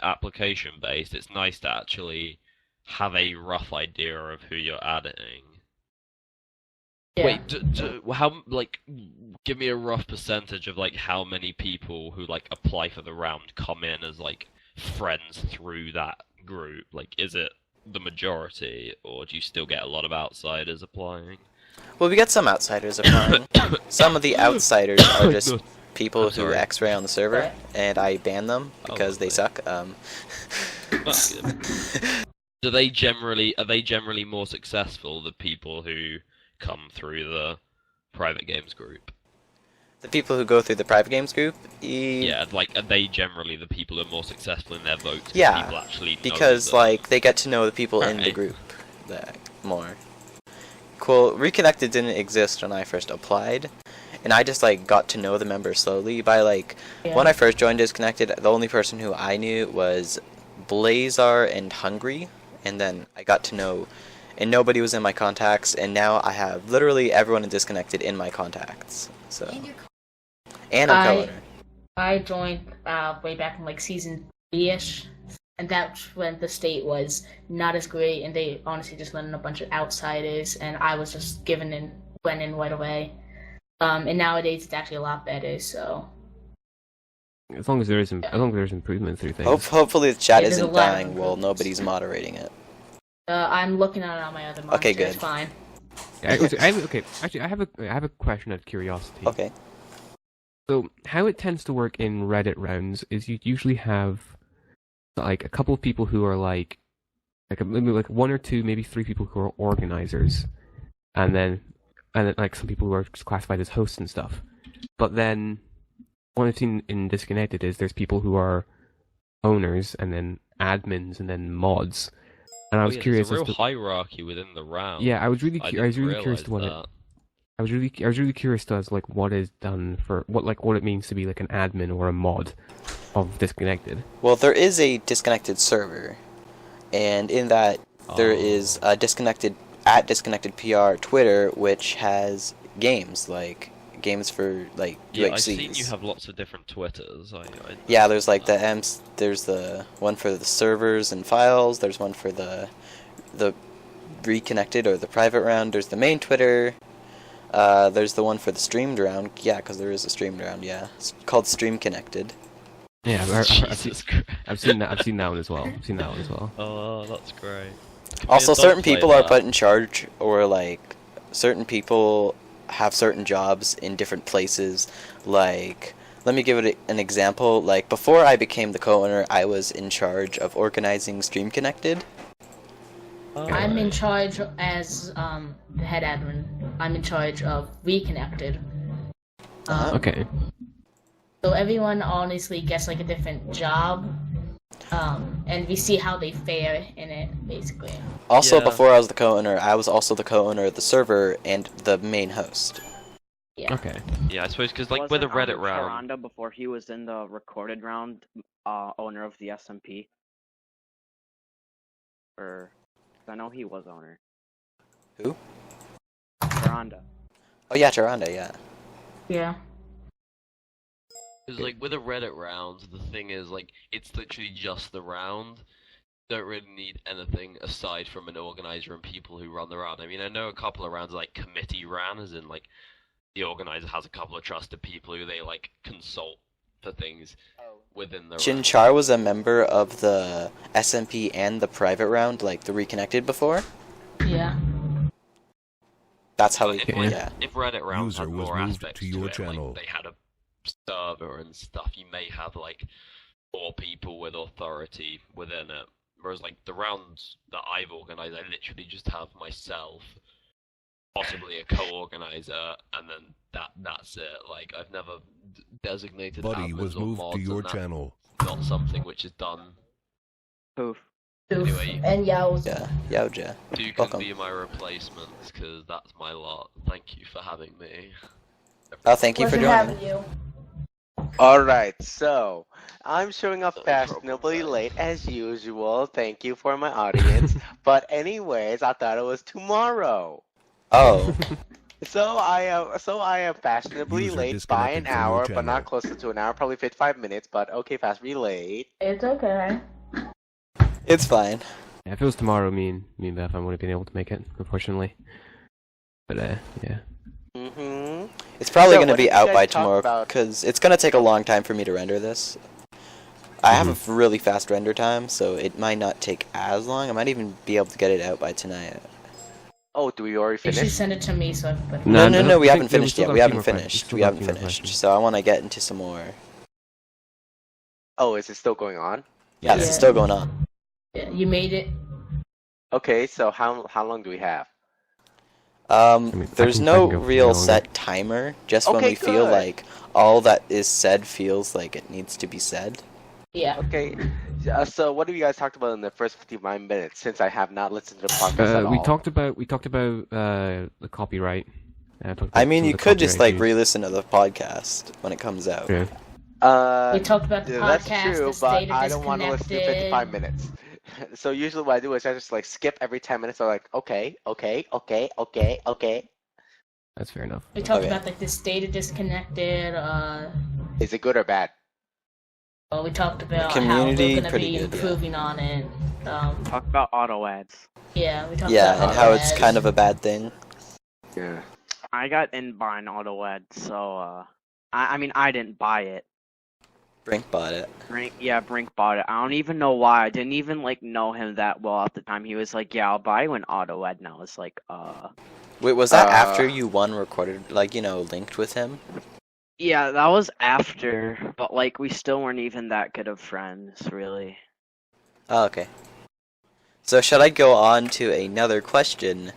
application based, it's nice to actually have a rough idea of who you're adding. Yeah. Wait, how, like, give me a rough percentage of, like, how many people who, like, apply for the round come in as, like, friends through that group? Like, is it the majority, or do you still get a lot of outsiders applying? Well, we get some outsiders applying. Some of the outsiders are just people I'm who sorry. X-ray on the server, Right. and I ban them because they lovely. suck. That's good. Are they generally more successful, the people who come through the private games group? The people who go through the private games group, Yeah, like, are they generally the people who are more successful in their votes? 'Cause Yeah, people actually know because them? like they get to know the people in the Right. group that more. Cool. Reconnected didn't exist when I first applied, and I just like got to know the members slowly. By like Yeah. when I first joined Disconnected, the only person who I knew was Blazar and Hungry, and then I got to know, and nobody was in my contacts, and now I have literally everyone in Disconnected in my contacts. So, and I'm co-owner. I joined way back in like season 3-ish, and that's when the state was not as great, and they honestly just let in a bunch of outsiders, and I was just went in right away. And nowadays it's actually a lot better. So As long as there's improvement through things. Hopefully the chat Yeah, there's a isn't lot of dying while improvements. nobody's moderating it. I'm looking at it on my other monitor. Okay, good. It's fine. Actually, I have a question out of curiosity. Okay. So how it tends to work in Reddit rounds is you usually have like a couple of people who are like maybe like one or two, maybe three people who are organizers, and then like some people who are just classified as hosts and stuff. But then what I've seen in Disconnected is there's people who are owners and then admins and then mods. And I was curious There's a as real to hierarchy within the round. yeah, I was really I curious didn't to what it. realise that. I was really curious as like what is done for what it means to be like an admin or a mod of Disconnected. Well, there is a Disconnected server, and in that there Oh. is a Disconnected PR Twitter, which has games like games for like Yeah, UHCs. I've seen you have lots of different Twitters. Yeah, there's like the M's. There's the one for the servers and files. There's one for the reconnected or the private round. There's the main Twitter. There's the one for the streamed round. Yeah, because there is a streamed round. Yeah, it's called Stream Connected. Yeah, Jesus Christ. I've seen that. I've seen that one as well. I've seen that one as well. Oh, that's great. Also, Don't certain play people are that. put in charge, or like certain people have certain jobs in different places. Like let me give it an example. Like, before I became the co-owner, I was in charge of organizing Stream Connected. I'm in charge as the head admin. I'm in charge of Reconnected. Okay. So everyone honestly gets like a different job, and we see how they fare in it, basically. Also, Yeah. before I was the co-owner, I was also the co-owner of the server and the main host. Yeah. Okay. Yeah, I suppose because like with a Reddit round. Sharonda, before he was in the recorded round, owner of the SMP. Or, I know he was owner. Who? Sharonda. Oh yeah, Charonda, yeah. Yeah. Because, like, with a Reddit round, the thing is, like, it's literally just the round. Don't really need anything aside from an organizer and people who run the round. I mean, I know a couple of rounds, like, committee ran, as in, like, the organizer has a couple of trusted people who they, like, consult for things within the round. Chinchar was a member of the SMP and the private round, like the Reconnected before. Yeah. That's how But we, if Reddit rounds User had was more moved aspects to to your it, channel. like, they had a server and stuff, you may have, like, 4 people with authority within it. Whereas, like, the rounds that I've organized, I literally just have myself, possibly a co-organizer, and then that's it. Like, I've never designated Buddy admins was or moved mods, to your and that's channel. not something which is done. Poof. Anyway. And Yao's. yeah, Yaoja. You can Welcome. be my replacements, because that's my lot. Thank you for having me. Oh, thank you for joining. you. Alright, so I'm showing up No fashionably problem, late as usual. Thank you for my audience. But anyways, I thought it was tomorrow. Oh, So I am fashionably User late by disconnected an from your hour, but channel. not closer to an hour, probably 55 minutes, but okay, fashionably late. It's okay. it's fine. Yeah, if it was tomorrow, me and Badfan would have been able to make it, unfortunately. But yeah. Mm-hmm. It's probably So going to what be did you out guys by talk tomorrow, about? because it's going to take a long time for me to render this. I have a really fast render time, so it might not take as long. I might even be able to get it out by tonight. Oh, do we already You should finish? send it to me so I can put it. No, we I haven't think finished still yet. got We a few haven't more questions. finished. Still We got a haven't few more finished. questions. So I want to get into some more. Oh, is it still going on? Yeah, this is still going on. Yeah, you made it. Okay, so how long do we have? mean, There's I no can go real longer. set timer. Just when Okay, we feel good. like all that is said feels like it needs to be said. Yeah. Okay, so what have you guys talked about in the first 55 minutes? Since I have not listened to the podcast at all. We talked about the copyright. I mean, you could just like read. re-listen to the podcast when it comes out. Yeah. We talked about the That's podcast, true, the but state of I don't want to listen to disconnected. 55 minutes. So usually what I do is I just like skip every 10 minutes. I'm like, okay. That's fair enough. We talked Okay. about like the state of disconnected. Is it good or bad? Well, we talked about community, how we're gonna pretty be good, yeah. improving on it. Talk about auto ads. Yeah, we talked Yeah, about and how it's ads. kind of a bad thing. Yeah. I got in by an auto ad, so I mean I didn't buy it. Brink bought it. Brink bought it. I don't even know why. I didn't even like know him that well at the time. He was like, "Yeah, I'll buy you an auto ad." And I was like, Wait, was that Uh, after you recorded, like, linked with him? Yeah, that was after, but like we still weren't even that good of friends, really. Oh, okay. So should I go on to another question?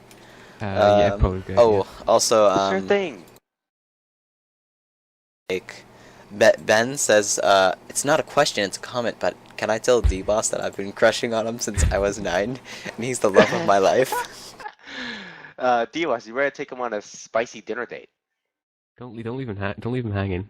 Yeah, probably good. Oh, also, sure thing. like, Ben says, it's not a question, it's a comment, but can I tell D-Boss that I've been crushing on him since I was 9, and he's the love of my life? Diwas, you better take him on a spicy dinner date. Don't leave him hanging.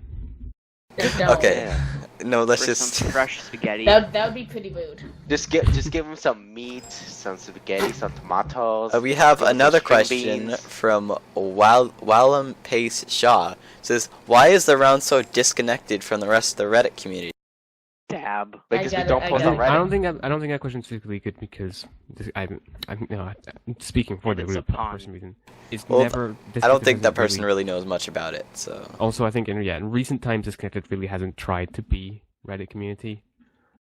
Don't. Okay. Yeah. No, let's For just... some fresh spaghetti. That would be pretty rude. Just give him some meat, some spaghetti, some tomatoes. We have give him some another string question beans. from Wallam Pace Shaw. It says, why is the round so disconnected from the rest of the Reddit community? Dab. Because we got it, don't I post got on it. Reddit. I don't think that question specifically good because I'm speaking for the It's a real pun. person reason. It's Well, never. I don't think that Disconnected person really knows much about it, so... Also, I think in recent times, Disconnected really hasn't tried to be Reddit community,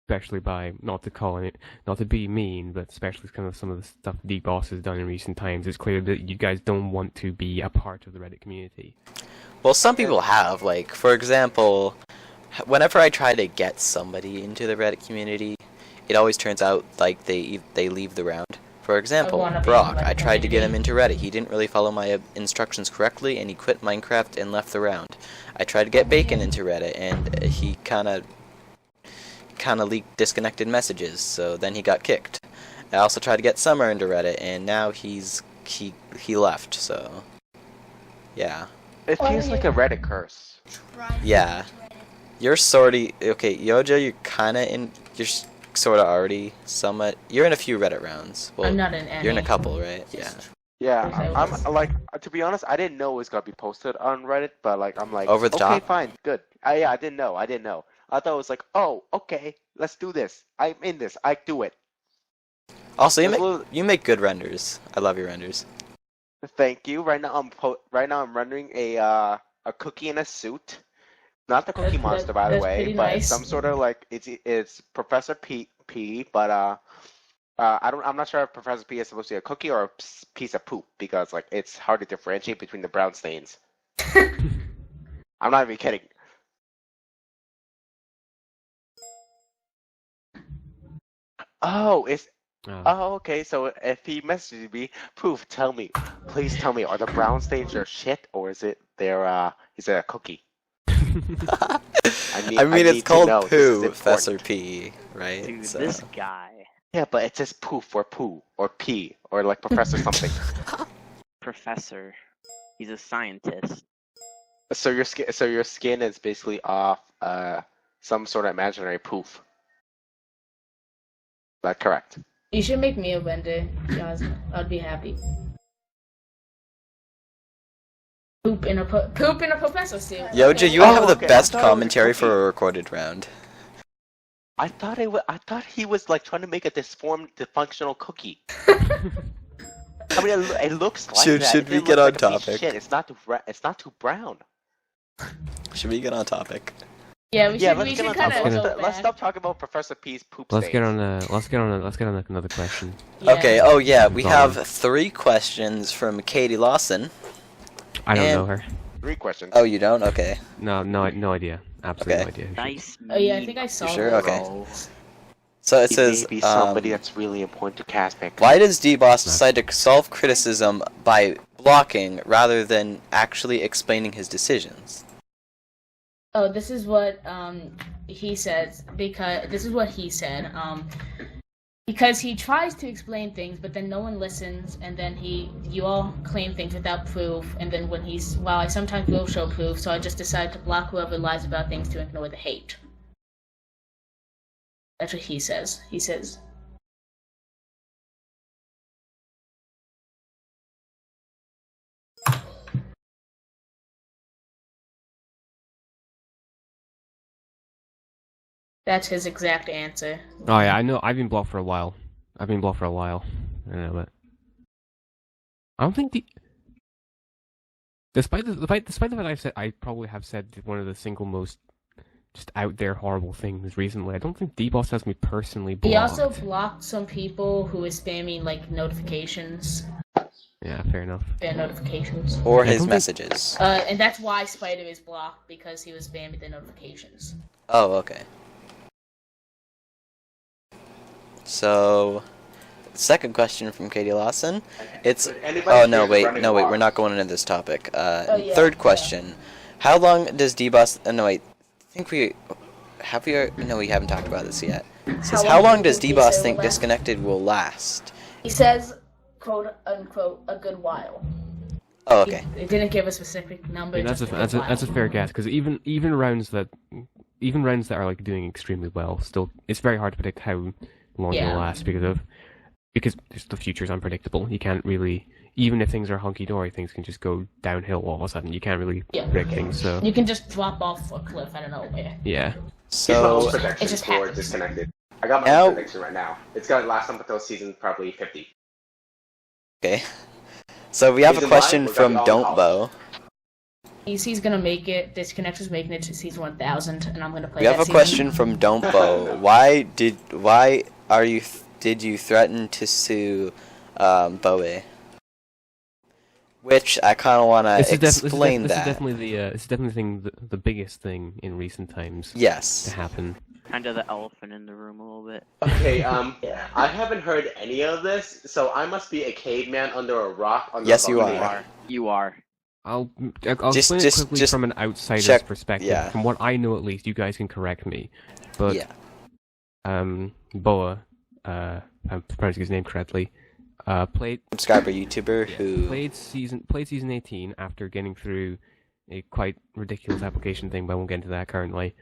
especially by not to be mean, but especially kind of some of the stuff D-Boss has done in recent times. It's clear that you guys don't want to be a part of the Reddit community. Well, some people have, like, for example, whenever I try to get somebody into the Reddit community, it always turns out like they leave the round. For example, wanna be Brock, in the I tried to get him community. into Reddit. He didn't really follow my instructions correctly, and he quit Minecraft and left the round. I tried to get Bacon into Reddit, and he kind of leaked disconnected messages, so then he got kicked. I also tried to get Summer into Reddit, and now he left, so yeah. It feels like a Reddit curse. Yeah. You're sorta okay, Yojo, you're kinda in you're sorta already somewhat you're in a few Reddit rounds. Well, I'm not in any. you're in a couple, right? Yeah. Yeah, I'm like, to be honest, I didn't know it was gonna be posted on Reddit, but like, I'm like, Over the okay, top? fine, good. Yeah, I didn't know. I thought it was like, oh, okay, let's do this. I'm in this. I do it. Also, Just a little- you make good renders. I love your renders. Thank you. Right now, I'm rendering a cookie in a suit. Not the Cookie Monster, by the that's way, pretty but nice. some sort of like it's Professor P, but I'm not sure if Professor P is supposed to be a cookie or a piece of poop because like it's hard to differentiate between the brown stains. I'm not even kidding. Oh, okay. So if he messages me, Poof, please tell me, are the brown stains your shit or is it a cookie? I mean, need it's to called know. This is Poo, important. Professor P, right? Dude, So- this guy. Yeah, but it says Poof or Poo or P or like Professor something. Professor. He's a scientist. So your skin is basically off some sort of imaginary poof. Is that correct? You should make me a vendor, guys. I'd be happy. Poop in a professor suit. Yojo, Okay. you have the okay, I best thought it was a commentary for cookie. a recorded round. I thought he was like trying to make a dysfunctional cookie. I mean, it looks like that. Should It we didn't get look on like a piece of topic? shit. It's not too brown. Should we get on topic? Yeah, we Yeah, should. We let's get should on kind topic. of. Let's stop talking about Professor P's poop Let's get stains. on another question. Okay, oh yeah, we Go have on. 3 questions from Katie Lawson. I don't And- know her. 3 questions. Oh, you don't? Okay. No idea. Absolutely Okay. no idea. who she is. Nice. Oh yeah, I think I saw. sure? that. Okay. So it He says, may be somebody that's really important to Chasmic. why does D-Boss decide to solve criticism by blocking rather than actually explaining his decisions? Oh, this is what he says because this is what he said. Because he tries to explain things, but then no one listens, and then you all claim things without proof, and then I sometimes will show proof, so I just decide to block whoever lies about things to ignore the hate. That's what he says. He says. That's his exact answer. Oh yeah, I know. I've been blocked for a while. I know, but I don't think despite the fact I probably have said one of the single most just out there horrible things recently. I don't think D-Boss has me personally blocked. He also blocked some people who were spamming like notifications. Yeah, fair enough. Their notifications. Or I his don't think- messages? And that's why Spider is blocked, because he was spamming the notifications. Oh, okay. So, second question from Katie Lawson. It's oh no wait, we're not going into this topic. yeah, Third yeah. question: how long does D-Boss? No wait, I think we have we. No, we haven't talked about this yet. It says, how long does D-Boss say think will last? Disconnected will last? He says, quote unquote, a good while. Oh, okay. It didn't give a specific number. Yeah, that's just a fair guess because even rounds that are like doing extremely well, still it's very hard to predict how long Yeah. they'll last because the future's unpredictable. You can't really, even if things are hunky dory, things can just go downhill all of a sudden. You can't really predict things. So You can just drop off a cliff out of nowhere. yeah, So It just happens. Disconnected. I got Now- my prediction right now. It's gonna last up until season probably 50. okay. So we have a Season question 1, we're from gonna be Don't on Bow. He's gonna make it. Disconnector's making it to season 1000, and I'm gonna play We have that a season. question from Don't Bow. Did you threaten to sue Bowie? which I kind of want to This explain is that. definitely the biggest thing in recent times to Yes. happen. Kind of the elephant in the room a little bit. Okay, I haven't heard any of this, so I must be a caveman under a rock. Yes, you You are. You are. I'll Just- explain it just- quickly just from an outsider's check- perspective. yeah. From what I know, at least, you guys can correct me. But Yeah. Boa, I'm pronouncing his name correctly, played Subscriber YouTuber who played season 18 after getting through a quite ridiculous application thing, but I won't get into that currently.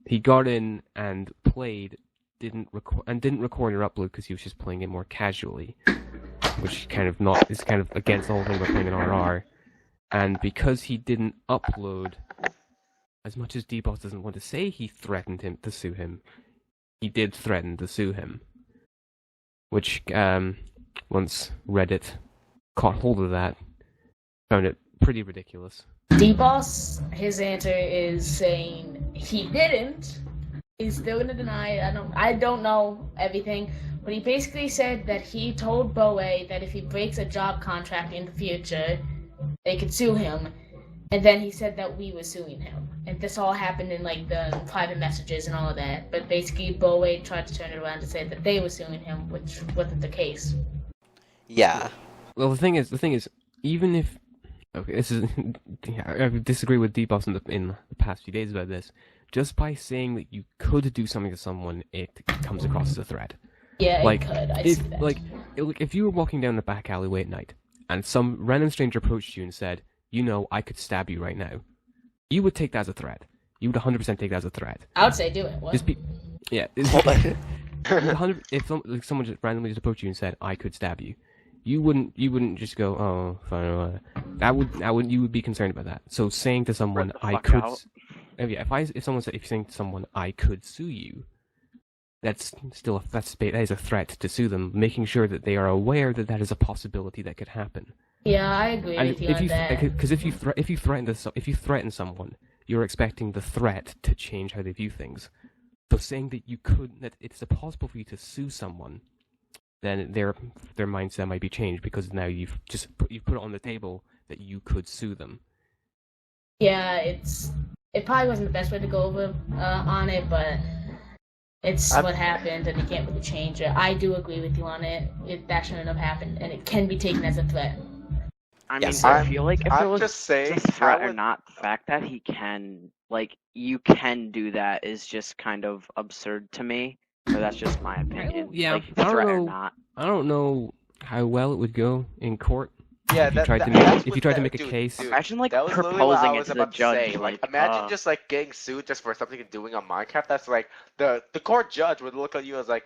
He got in and played, didn't record or upload because he was just playing it more casually, which is kind of against the whole thing about playing an RR. And because he didn't upload, as much as D-Boss doesn't want to say he threatened him to sue him, he did threaten to sue him. Which, once Reddit caught hold of that, found it pretty ridiculous. D-Boss, his answer is saying he didn't. He's still gonna deny it. I don't know everything, but he basically said that he told Boe that if he breaks a job contract in the future, they could sue him. And then he said that we were suing him. And this all happened in like the private messages and all of that. But basically Boe tried to turn it around to say that they were suing him, which wasn't the case. yeah. Well, the thing is, even if this is, I disagree with D-Boss in the past few days about this. Just by saying that you could do something to someone, it comes across as a threat. Yeah, Like, it could. I see that. If you were walking down the back alleyway at night and some random stranger approached you and said, "You know, I could stab you right now," you would take that as a threat. You would 100% take that as a threat. I would say do it. What? Just be, yeah. If someone just randomly just approached you and said, "I could stab you," you wouldn't just go, "Oh, fine." You would be concerned about that. So saying to someone, Rip the "I fuck could," out. if you're saying to someone, "I could sue you," that is a threat to sue them, making sure that they are aware that that is a possibility that could happen. Yeah, I agree with you on that. Because if you threaten someone, you're expecting the threat to change how they view things. So saying that it's possible for you to sue someone, then their mindset might be changed because now you've put it on the table that you could sue them. Yeah, it probably wasn't the best way to go over on it, but it's what happened, and you can't really change it. I do agree with you on it. That shouldn't have happened, and it can be taken as a threat. I mean, Yes. I feel like if I'm it was just saying, a threat how or would- not, the fact that you can do that is just kind of absurd to me. But that's just my opinion. Yeah, like, I don't threat or know. not. I don't know how well it would go in court. Yeah, If you tried to make a dude, case. dude, Imagine like that was literally what I proposing it was to the about to judge. say. Like, imagine just like getting sued just for something you're doing on Minecraft. That's like the court judge would look at you as like,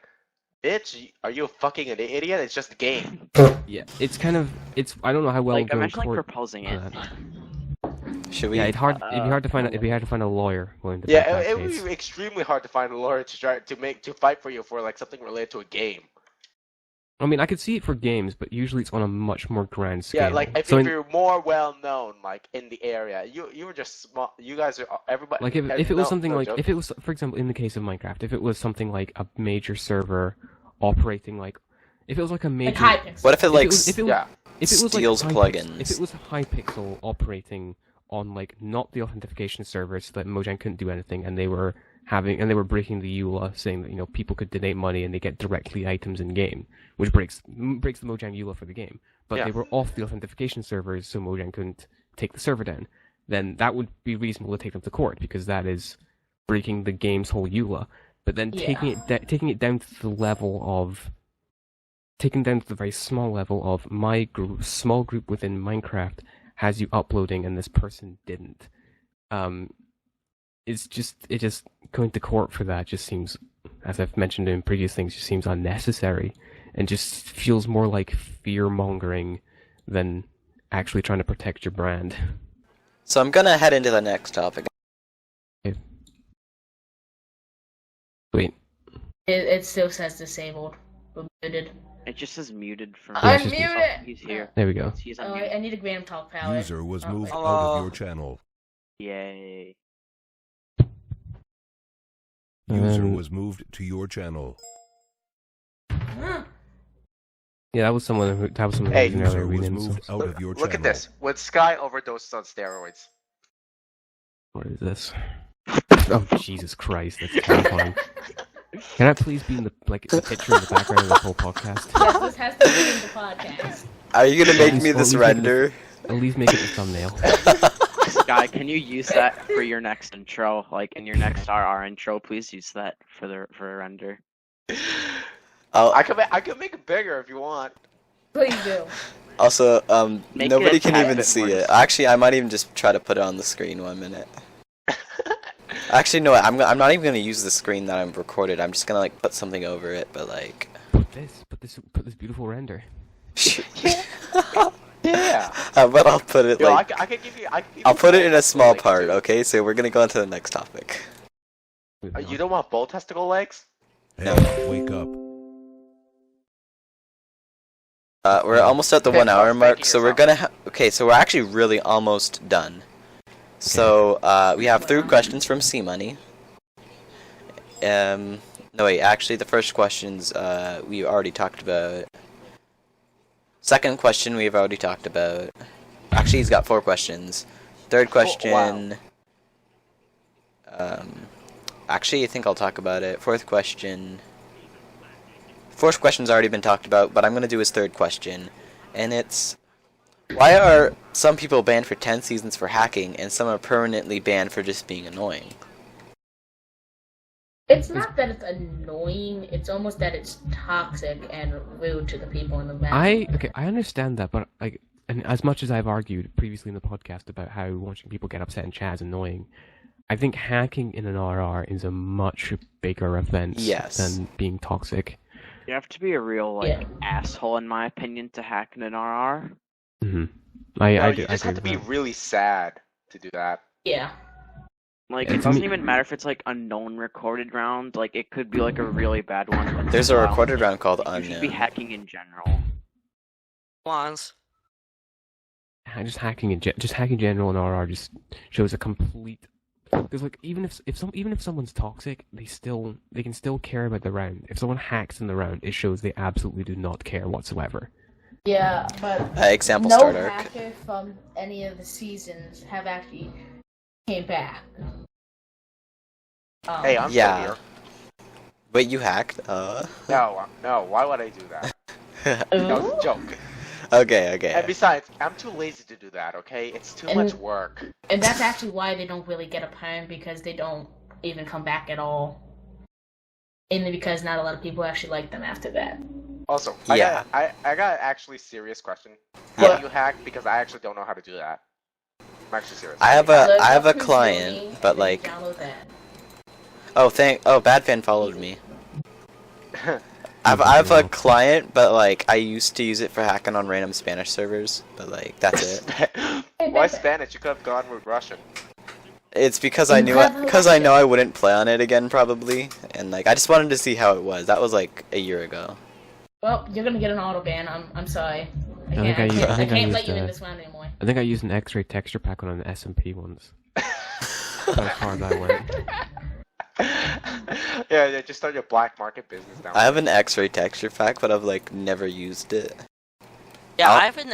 "Bitch, are you fucking an idiot? It's just a game." Yeah, I don't know how well it like would go in imagine like court. proposing for it. that. Should we? Yeah, it'd be hard to find a lawyer willing to back Yeah, that it would case. be extremely hard to find a lawyer to try to fight for you for like something related to a game. I mean, I could see it for games, but usually it's on a much more grand scale. Yeah, like if you're more well known, like in the area, you were just small. You guys are everybody. like if it was something like joke. if it was, for example, in the case of Minecraft, if it was something like a major server operating like, if it was like a major, Like Hypixel. What if it like yeah. if it was steals like plugins? If it was Hypixel operating on like not the authentication server, so that Mojang couldn't do anything, and they were breaking the EULA, saying that people could donate money and they get directly items in game, which breaks the Mojang EULA for the game. But Yeah. they were off the authentication servers, so Mojang couldn't take the server down. Then that would be reasonable to take them to court because that is breaking the game's whole EULA. But then taking it down to the level of the very small level of my group, small group within Minecraft has you uploading and this person didn't. It just going to court for that just seems, as I've mentioned in previous things, just seems unnecessary and just feels more like fear mongering than actually trying to protect your brand. So I'm gonna head into the next topic. Wait, It still says disabled. We're muted. It just says muted for me. it's just- Unmute it! He's here. there we go. He's Oh, unmuted. I need a random talk palette. User was Oh, moved wait. out of your channel. Yay. User Um, was moved to your channel. Yeah, that was someone who Hey, was an earlier User was rename. So. moved out of your Look at channel. this. When Sky overdoses on steroids. What is this? Oh Jesus Christ, that's terrifying. Can I please be in the picture in the background of the whole podcast? Yes, this has to be in the podcast. Are you gonna make Please, me or at this least make it render? At least make it the thumbnail. Sky, can you use that for your next intro? Like in your next RR intro, please use that for a render. I can make it bigger if you want. Please do. Also, Make nobody it a can tad even bit see more it. Actually, I might even just try to put it on the screen 1 minute. Actually, no, I'm not even gonna use the screen that I'm recorded. I'm just gonna like put something over it, but like. Put this beautiful render. Yeah. But I'll put it Yo, like. I can give you. I'll put it in a both small legs, part. too. Okay, so we're gonna go on to the next topic. You don't want bull testicle legs? Hey, wake up. We're almost at the Okay, 1 hour start mark, thanking so we're yourself. gonna okay, so we're actually really almost done. So, we have 3 questions from C Money. No wait, actually the first questions, we already talked about. Second question we've already talked about. Actually, he's got 4 questions. Third question, actually I think I'll talk about it. Fourth question's already been talked about, but I'm gonna do his third question. And it's, why are some people banned for 10 seasons for hacking, and some are permanently banned for just being annoying? It's not that it's annoying, it's almost that it's toxic and rude to the people in the map. I understand that, but like, and as much as I've argued previously in the podcast about how watching people get upset in chat is annoying, I think hacking in an RR is a much bigger offense than being toxic. You have to be a real asshole, in my opinion, to hack in an RR. Mm-hmm. You just have to be really sad to do that. Yeah. Like, it doesn't even matter if it's like a known recorded round. Like, it could be like a really bad one. But There's a recorded round called You should be Unknown. hacking in general. Wands. Just hacking in general in RR just shows a complete. Because like even if someone's toxic, they can still care about the round. If someone hacks in the round, it shows they absolutely do not care whatsoever. Yeah, but example no start arc. hacker from any of the seasons have actually came back. Hey, I'm still here. But you hacked. No, why would I do that? That was a joke. Okay. And besides, I'm too lazy to do that, okay? It's too much work. And that's actually why they don't really get a perm, because they don't even come back at all. Mainly because not a lot of people actually like them after that. Also, Yeah. I got an actually serious question. Yeah. How do you hack? Because I actually don't know how to do that. I'm actually serious. I have Look a up client, QnA but and like, download that. Badfan followed me. I have a client, but like I used to use it for hacking on random Spanish servers, but like that's it. Why Spanish? You could have gone with Russian. It's because I know I wouldn't play on it again probably, and like I just wanted to see how it was. That was like a year ago. Well, you're gonna get an auto ban. I'm sorry. I can't let you in this round anymore. I think I used an X-ray texture pack on an SMP once. That's how far that went. Yeah, just start your black market business now. I have an X-ray texture pack, but I've like never used it. Yeah, I have an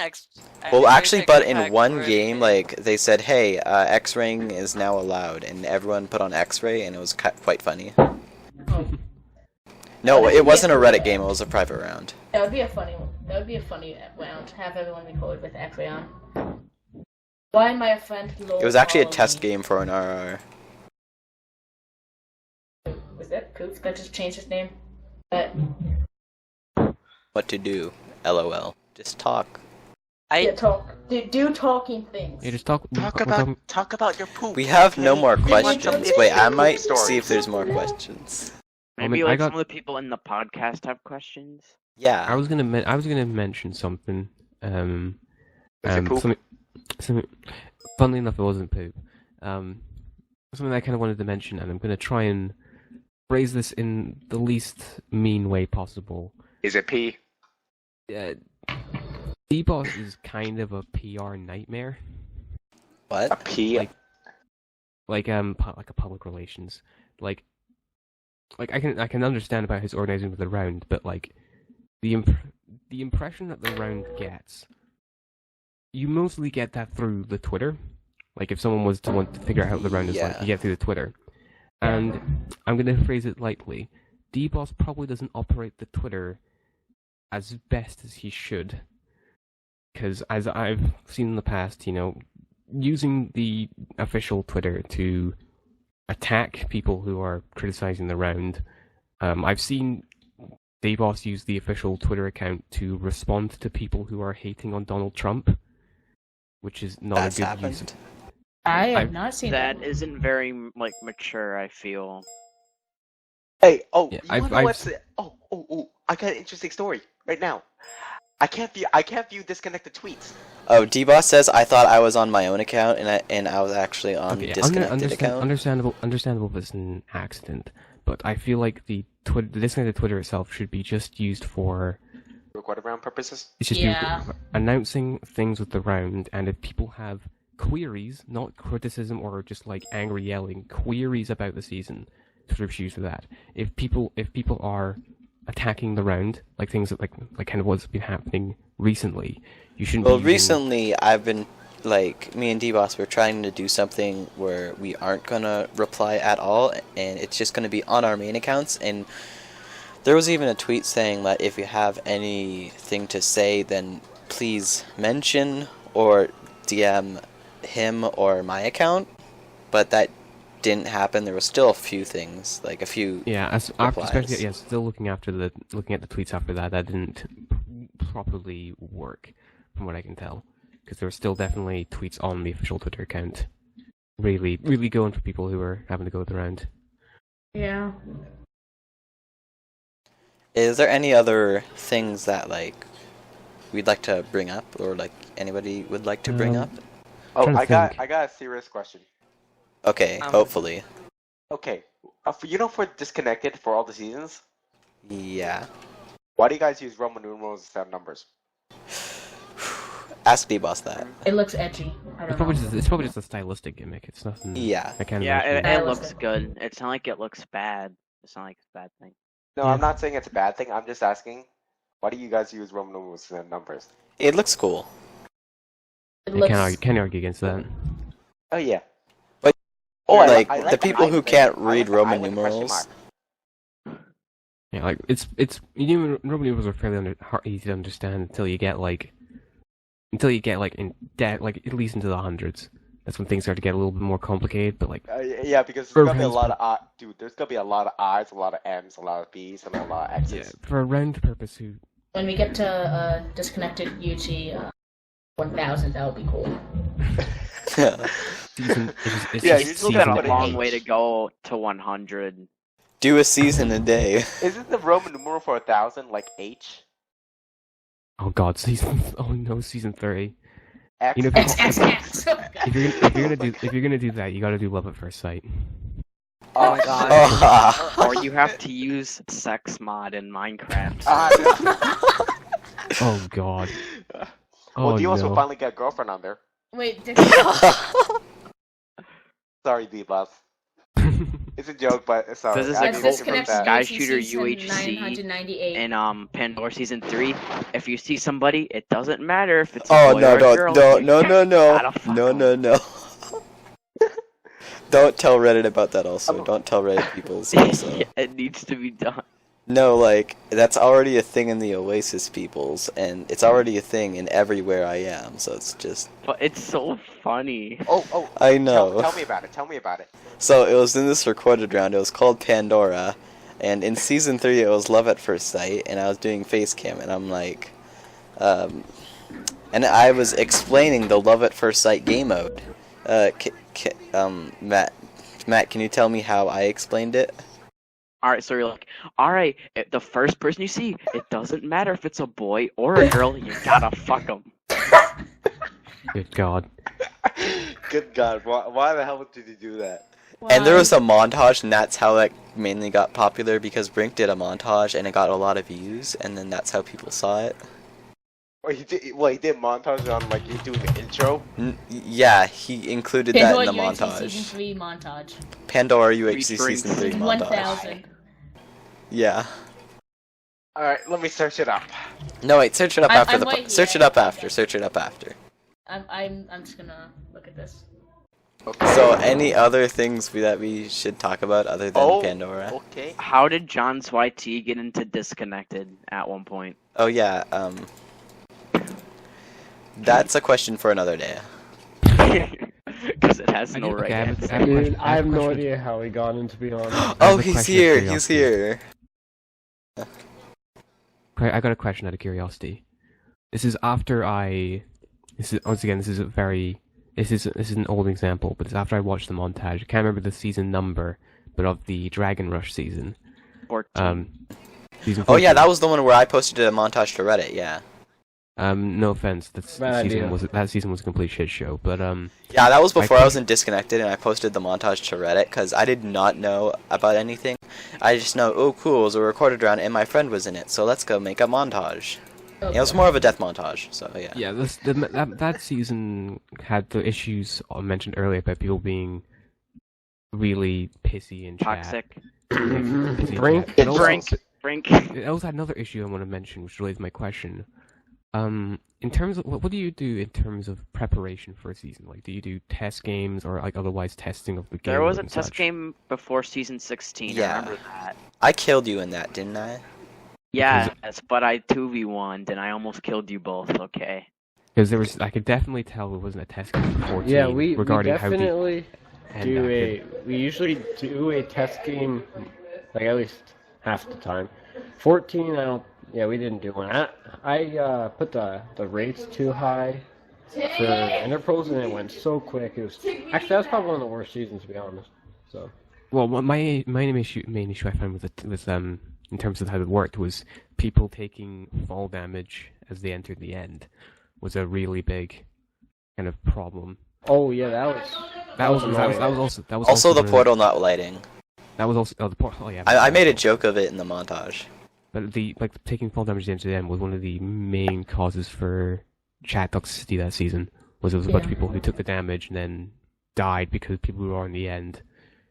Well, actually, but in pack one for- game, like they said, "Hey, X-raying is now allowed," and everyone put on X-ray, and it was quite funny. Oh. No, it wasn't a Reddit game; it was a private round. That would be a funny one. That would be a funny round. Have everyone record with X-ray on. Why my friend Lowell It was actually a followed test me? game for an RR. Was that Poof that just changed his name? But What to do? LOL. Just talk. yeah, talk. Do talking things. Yeah, just talk Talk about your poop. We have no okay? more We want some questions. Wait, I poop might stories. see if there's more questions. Maybe I like got- some of the people in the podcast have questions. Yeah. I was gonna mention something. Is it poop? Something. Funnily enough, it wasn't poop. Something I kind of wanted to mention, and I'm gonna try and phrase this in the least mean way possible. Is it pee? D-Boss is kind of a PR nightmare. A What? pee? Like a public relations. Like I can understand about his organizing of the round, but like the impression that the round gets, you mostly get that through the Twitter. Like, if someone was to want to figure out how the round is like, you get through the Twitter. And I'm going to phrase it lightly. D-Boss probably doesn't operate the Twitter as best as he should. Because, as I've seen in the past, using the official Twitter to attack people who are criticizing the round, I've seen D-Boss use the official Twitter account to respond to people who are hating on Donald Trump, which is not a good use. I have not seen that. Isn't very mature, I feel. Hey, Yeah, you wanna know what's the... Oh, I got an interesting story right now. I can't view disconnected tweets. Oh, D-Boss says I thought I was on my own account and I was actually on disconnected account. Understandable if it's an accident, but I feel like the disconnected Twitter itself should be just used for recorded round purposes. It's just announcing things with the round, and if people have queries, not criticism or just like angry yelling, queries about the season, Twitter should use for that. If people are attacking the round, like things that like kind of what's been happening recently, you shouldn't. Well, recently I've been me and D-Boss were trying to do something where we aren't gonna reply at all, and it's just gonna be on our main accounts. And there was even a tweet saying that if you have anything to say, then please mention or DM him or my account. But that didn't happen. There was still a few things, like a few. Yeah, especially still looking at the tweets after that didn't properly work, from what I can tell, because there were still definitely tweets on the official Twitter account, really going for people who were having to go with the round. Yeah. Is there any other things that we'd like to bring up, or anybody would like to bring up? Oh, I got a serious question. Okay, hopefully. Okay, for disconnected for all the seasons. Yeah. Why do you guys use Roman numerals instead of numbers? Ask D-Boss that. It looks edgy. It's probably just a stylistic gimmick. It's nothing. Yeah. It looks good. It's not like it looks bad. It's not like it's a bad thing. No, I'm not saying it's a bad thing. I'm just asking, why do you guys use Roman numerals instead of numbers? It looks cool. Can't argue against that. Oh yeah. But I like the people who can't read Roman numerals. Yeah, Roman numerals are fairly easy to understand until you get at least into the hundreds. That's when things start to get a little bit more complicated. But yeah, because there's gonna be a lot of there's gonna be a lot of I's, a lot of M's, a lot of B's, and a lot of X's. Yeah, for a round purpose, when we get to disconnected UHC 1000, that would be cool. It's got a long way to go to 100. Do a season a day. Isn't the Roman numeral for 1,000 like H? Oh God, season 30. X. If you're gonna do that, you gotta do love at first sight. Oh my God. Or you have to use sex mod in Minecraft. Oh God. Well, D-Boss will finally get a girlfriend on there. Wait, sorry, D-Boss. It's a joke, but sorry. This is a quote from Sky Shooter UHC in Pandora Season 3. If you see somebody, it doesn't matter if it's a boy or a girl. No. Don't tell Reddit about that also. Don't tell Reddit people also. It needs to be done. No, that's already a thing in the Oasis peoples, and it's already a thing in everywhere I am, so it's just... But it's so funny. Oh. I know. Tell me about it. So, it was in this recorded round, it was called Pandora, and in Season 3 it was Love at First Sight, and I was doing face cam, and I'm like... and I was explaining the Love at First Sight game mode. Matt, can you tell me how I explained it? Alright, so you're like, alright, the first person you see, it doesn't matter if it's a boy or a girl, you gotta fuck them. Good God. Good God, why the hell did you do that? And there was a montage, and that's how it mainly got popular, because Brink did a montage, and it got a lot of views, and then that's how people saw it. Or he did montage on, you doing the intro? Yeah, he included that in the UHC montage. Season 3 montage. Pandora UHC Season 3 montage. 1000. Yeah. All right, let me search it up. No, wait. Search it up after I'm the. right Search here. it up after. Search it up after. I'm just gonna look at this. Okay. So, any other things that we should talk about other than Pandora? Okay. How did John's YT get into disconnected at one point? Oh yeah. That's a question for another day. Because it has no right answer. Dude, I have no idea how he got in, to be honest. Oh, a he's question here. of He's curiosity. here. I got a question out of curiosity. This is after I. This is once again. This is a very. This is an old example, but it's after I watched the montage. I can't remember the season number, but of the Dragon Rush season. 14. Season Oh yeah, 14. that was the one where I posted a montage to Reddit. Yeah. No offense, Bad that season was a complete shit show. But Yeah, that was before I think- was in Disconnected, and I posted the montage to Reddit because I did not know about anything. I just know, oh cool, it was a recorded round, and my friend was in it, so let's go make a montage. Okay. It was more of a death montage, so yeah. yeah, that season had the issues I mentioned earlier about people being really pissy in chat. Toxic. Pissy in Brink. chat. But also- Brink. It also had another issue I want to mention, which relates to my question. In terms of what do you do in terms of preparation for a season? Like, do you do test games or like otherwise testing of the game? There was a and test such? game before season 16. Yeah. I remember that. I killed you in that, didn't I? Yes, but I 2v1'd and I almost killed you both, okay? Because there was, I could definitely tell it wasn't a test game for 14. Yeah, we regarding how definitely the we usually do a test game, like at least half the time. 14, we didn't do one. I put the rates too high for Interpros and it went so quick. It was actually that was probably one of the worst seasons, to be honest. So. Well, my main issue I found with in terms of how it worked was people taking fall damage as they entered the end was a really big kind of problem. Oh yeah, that was Also the portal not lighting. That was also the portal. Oh, yeah. I made a joke of it in the montage. But taking fall damage at the end was one of the main causes for chat toxicity that season. Was there was a bunch of people who took the damage and then died because people who were on the end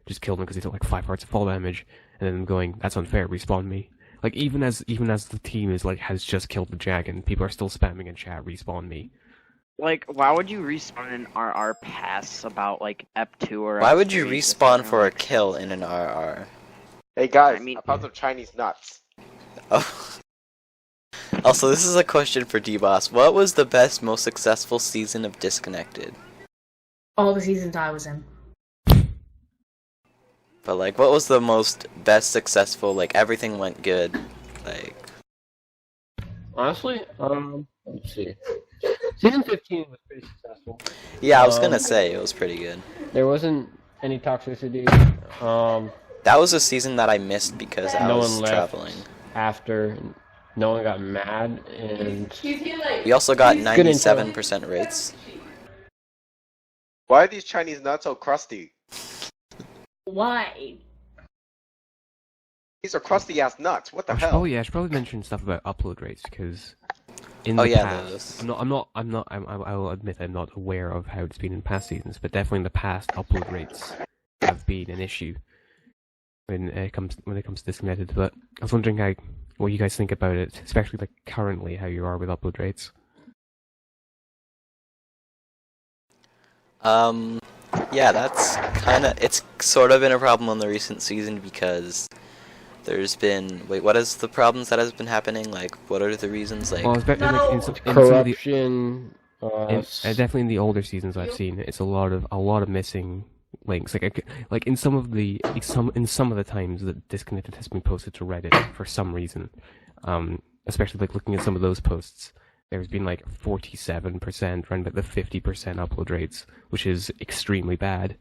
just killed them because they took like 5 hearts of fall damage, and then them going, "That's unfair, respawn me." Like even as the team has just killed the dragon, people are still spamming in chat, "Respawn me." Like, why would you respawn an RR pass about like Ep2 or Why would you Ep3 just respawn like, for a kill in an RR? Hey guys, I mean- I found some Chinese nuts. Oh. Also, this is a question for D-Boss. What was the best, most successful season of Disconnected? All the seasons I was in. But like, what was the most best successful? Like everything went good. Like, Honestly, let's see. Season 15 was pretty successful. yeah, I was gonna say it was pretty good. There wasn't any toxicity. That was a season that I missed because I No was one left. traveling. After, no one got mad, and We also got Good info. 97% rates. Why are these Chinese nuts so crusty? Why? These are crusty ass nuts. What the I hell? should probably mention stuff about upload rates because in Oh, the yeah, past, those. I will admit I'm not aware of how it's been in past seasons, but definitely in the past, upload rates have been an issue when it comes to Disconnected. But I was wondering what you guys think about it, especially like currently how you are with upload rates. Yeah, that's it's sort of been a problem in the recent season because there's been, what is the problems that has been happening? Like, what are the reasons? Like, Well, especially like, in some of the corruption. definitely in the older seasons I've seen, it's a lot of missing links. Like in some of the times that Disconnected has been posted to Reddit for some reason, especially like looking at some of those posts, there's been like 47%, around about the 50% upload rates, which is extremely bad.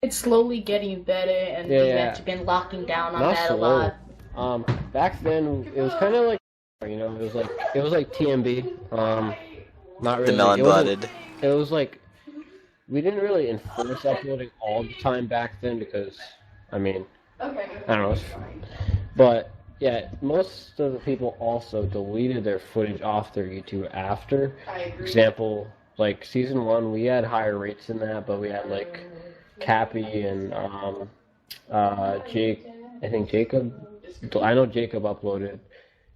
It's slowly getting better, and Yeah, we've yeah. actually been locking down on Not that a slow. lot. Back then it was kind of like, it was like TMB. Not really. the melon it wasn't- blooded. It was like we didn't really enforce uploading all the time back then because, I mean, I don't know. But yeah, most of the people also deleted their footage off their YouTube after. For example, like season 1, we had higher rates than that, but we had like Cappy and Jake. I think Jacob I know Jacob uploaded,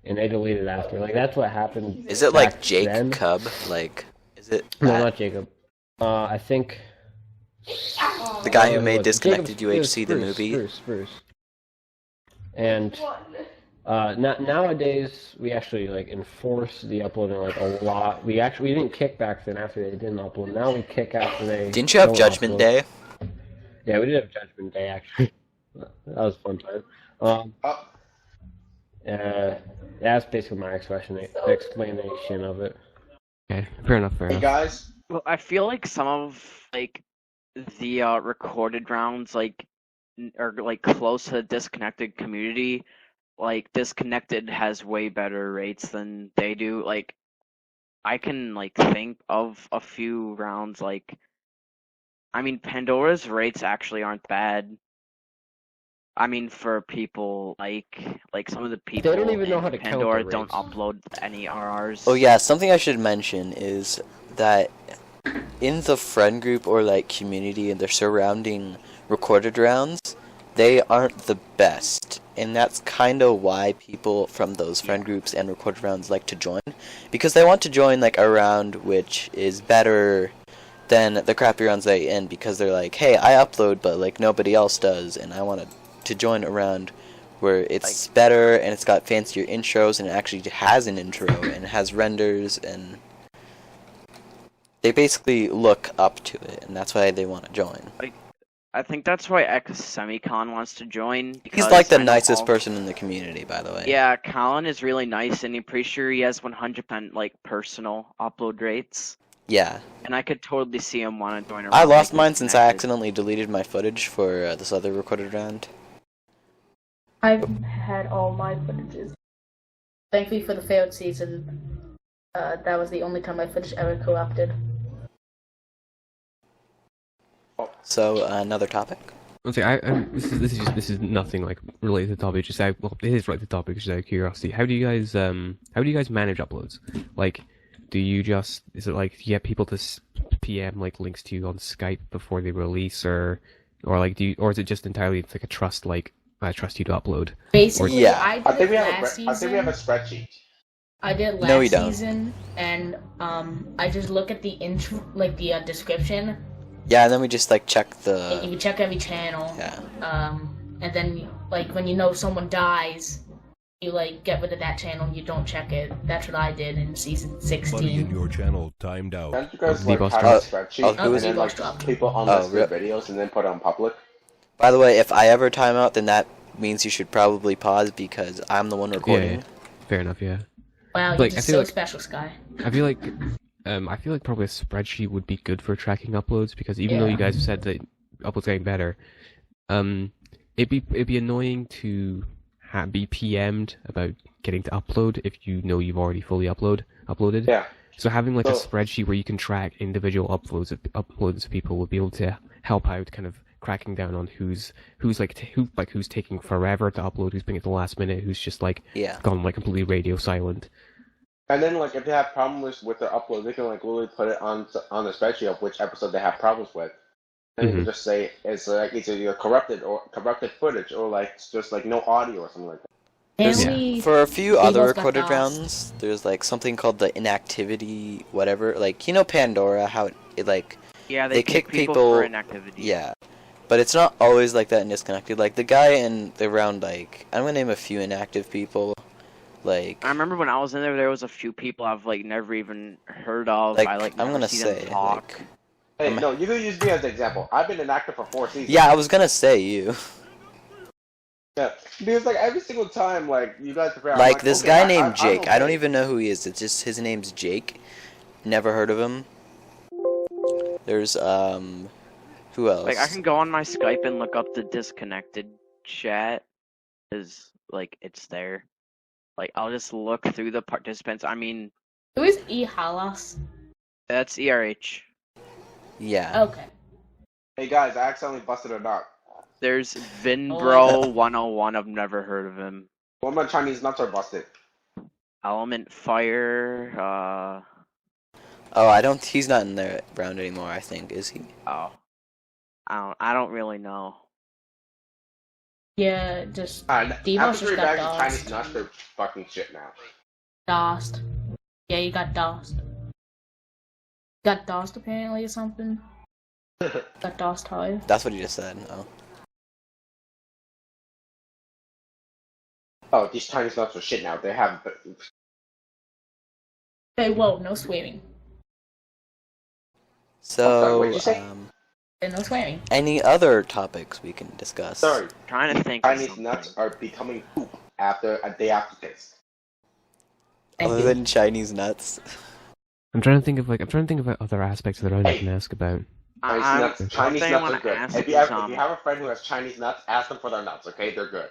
and they deleted after. Like that's what happened. Is it back like Jake then. Cub? Like, is it No, that? not Jacob. I think The guy who made Jacob's- Disconnected it was UHC the Spruce, movie? Spruce. And nowadays we actually like enforce the uploading like a lot. We didn't kick back then after they didn't upload. Now we kick after they. Didn't you have don't Judgment upload. Day? Yeah, we did have Judgment Day actually. That was a fun time. That's basically my explanation of it. Okay, fair enough. Fair Hey enough. guys, Well, I feel like some of like the recorded rounds are like close to the Disconnected community. Like Disconnected has way better rates than they do. Like I can like think of a few rounds like I mean Pandora's rates actually aren't bad. I mean for people like some of the people don't even know how to in count Pandora the don't rates. upload any RRs. Oh yeah, something I should mention is that in the friend group or like community and the surrounding recorded rounds, they aren't the best. And that's kind of why people from those friend groups and recorded rounds like to join. Because they want to join like a round which is better than the crappy rounds they in, because they're like, hey, I upload but like nobody else does, and I want to join a round where it's better and it's got fancier intros and it actually has an intro and it has renders, and they basically look up to it, and that's why they want to join. I think that's why X Semicon wants to join. He's because like the I know nicest all- person in the community, by the way. Yeah, Colin is really nice, and I'm pretty sure he has 100% like personal upload rates. Yeah. And I could totally see him want to join around. I lost like, mine since I Disconnected. accidentally deleted my footage for this other recorded round. I've had all my footages. Thankfully for the failed season, that was the only time my footage ever corrupted. So, another topic? Okay, this is nothing like related to the topic. Just well, it is related to the topic. Just out of curiosity, how do you guys manage uploads? Like, is it like you get people to PM like links to you on Skype before they release, or is it just entirely it's like a trust, like I trust you to upload? Basically, Yeah. I did I think we it have last season. I think we have a spreadsheet. I did No, we last don't. season, and I just look at the intro, like the description, Yeah, and then we just like check and the... you check every channel. Yeah. And then like when you know someone dies, you like get rid of that channel. You don't check it. That's what I did in season Buddy in 16. your channel timed out. Can't you guys Deboss like have dropped. a spreadsheet Oh, and who then is- like Deboss people Oh, unlist their rip. videos and then put it on public? By the way, if I ever time out, then that means you should probably pause because I'm the one recording. Yeah, fair enough. Yeah. Wow, Like, you're I just feel so like- special, Sky. I feel like probably a spreadsheet would be good for tracking uploads, because even though Yeah. you guys have said that uploads getting better, it'd be annoying to be PM'd about getting to upload if you know you've already fully uploaded. Yeah. So having like a So- spreadsheet where you can track individual uploads of people would be able to help out, kind of cracking down on who's taking forever to upload, who's being at the last minute, who's just like Yeah. gone like completely radio silent. And then like if they have problems with their upload, they can like literally put it on the spreadsheet of which episode they have problems with. And you can just say it's like either corrupted footage or like it's just like no audio or something like that. There's- Apparently, For a few They other both got recorded lost. rounds, there's like something called the inactivity, whatever. Like, you know Pandora, how it like... Yeah, They they kick kick people people- for inactivity. Yeah. But it's not always like that in Disconnected. Like, the guy in the round, like... I'm gonna name a few inactive people. Like... I remember when I was in there was a few people I've like never even heard of. Like, I like I'm never gonna see them say, talk. like... Hey, no, you can use me as an example. I've been an actor for 4 seasons. Yeah, I was gonna say you. Yeah, because like every single time, like you guys prepare. I'm Like, this okay, guy I named Jake. okay. I don't even know who he is. It's just his name's Jake. Never heard of him. There's, who else? Like I can go on my Skype and look up the Disconnected chat, is like it's there. Like I'll just look through the participants. I mean, who is E Halas? that's ERH. Yeah. Okay. Hey guys, I accidentally busted a knock. There's Oh, Vinbro 101. I've never heard of him. One of my Chinese nuts are busted. Element Fire. Oh, he's not in the round anymore, I think, is he? Oh, I don't really know. Yeah, just After Demo's 3 just got bags of Chinese DOSed. nuts, they're fucking shit now. DOSed. Yeah, you got DOSed. Got DOSed apparently or something. Got DOSed hard. That's what you just said. Oh. Oh, these Chinese nuts are shit now. They have. Hey, whoa, no swearing. So, what'd you say? Yeah, no swearing. any other topics we can discuss? Sorry, Trying to think. of Chinese something. nuts are becoming poop after a day after this. Other than Chinese nuts. I'm trying to think of other aspects that I can ask about. Chinese something I nuts wanna are good. ask If you is, have a friend who has Chinese nuts, ask them for their nuts. Okay, they're good.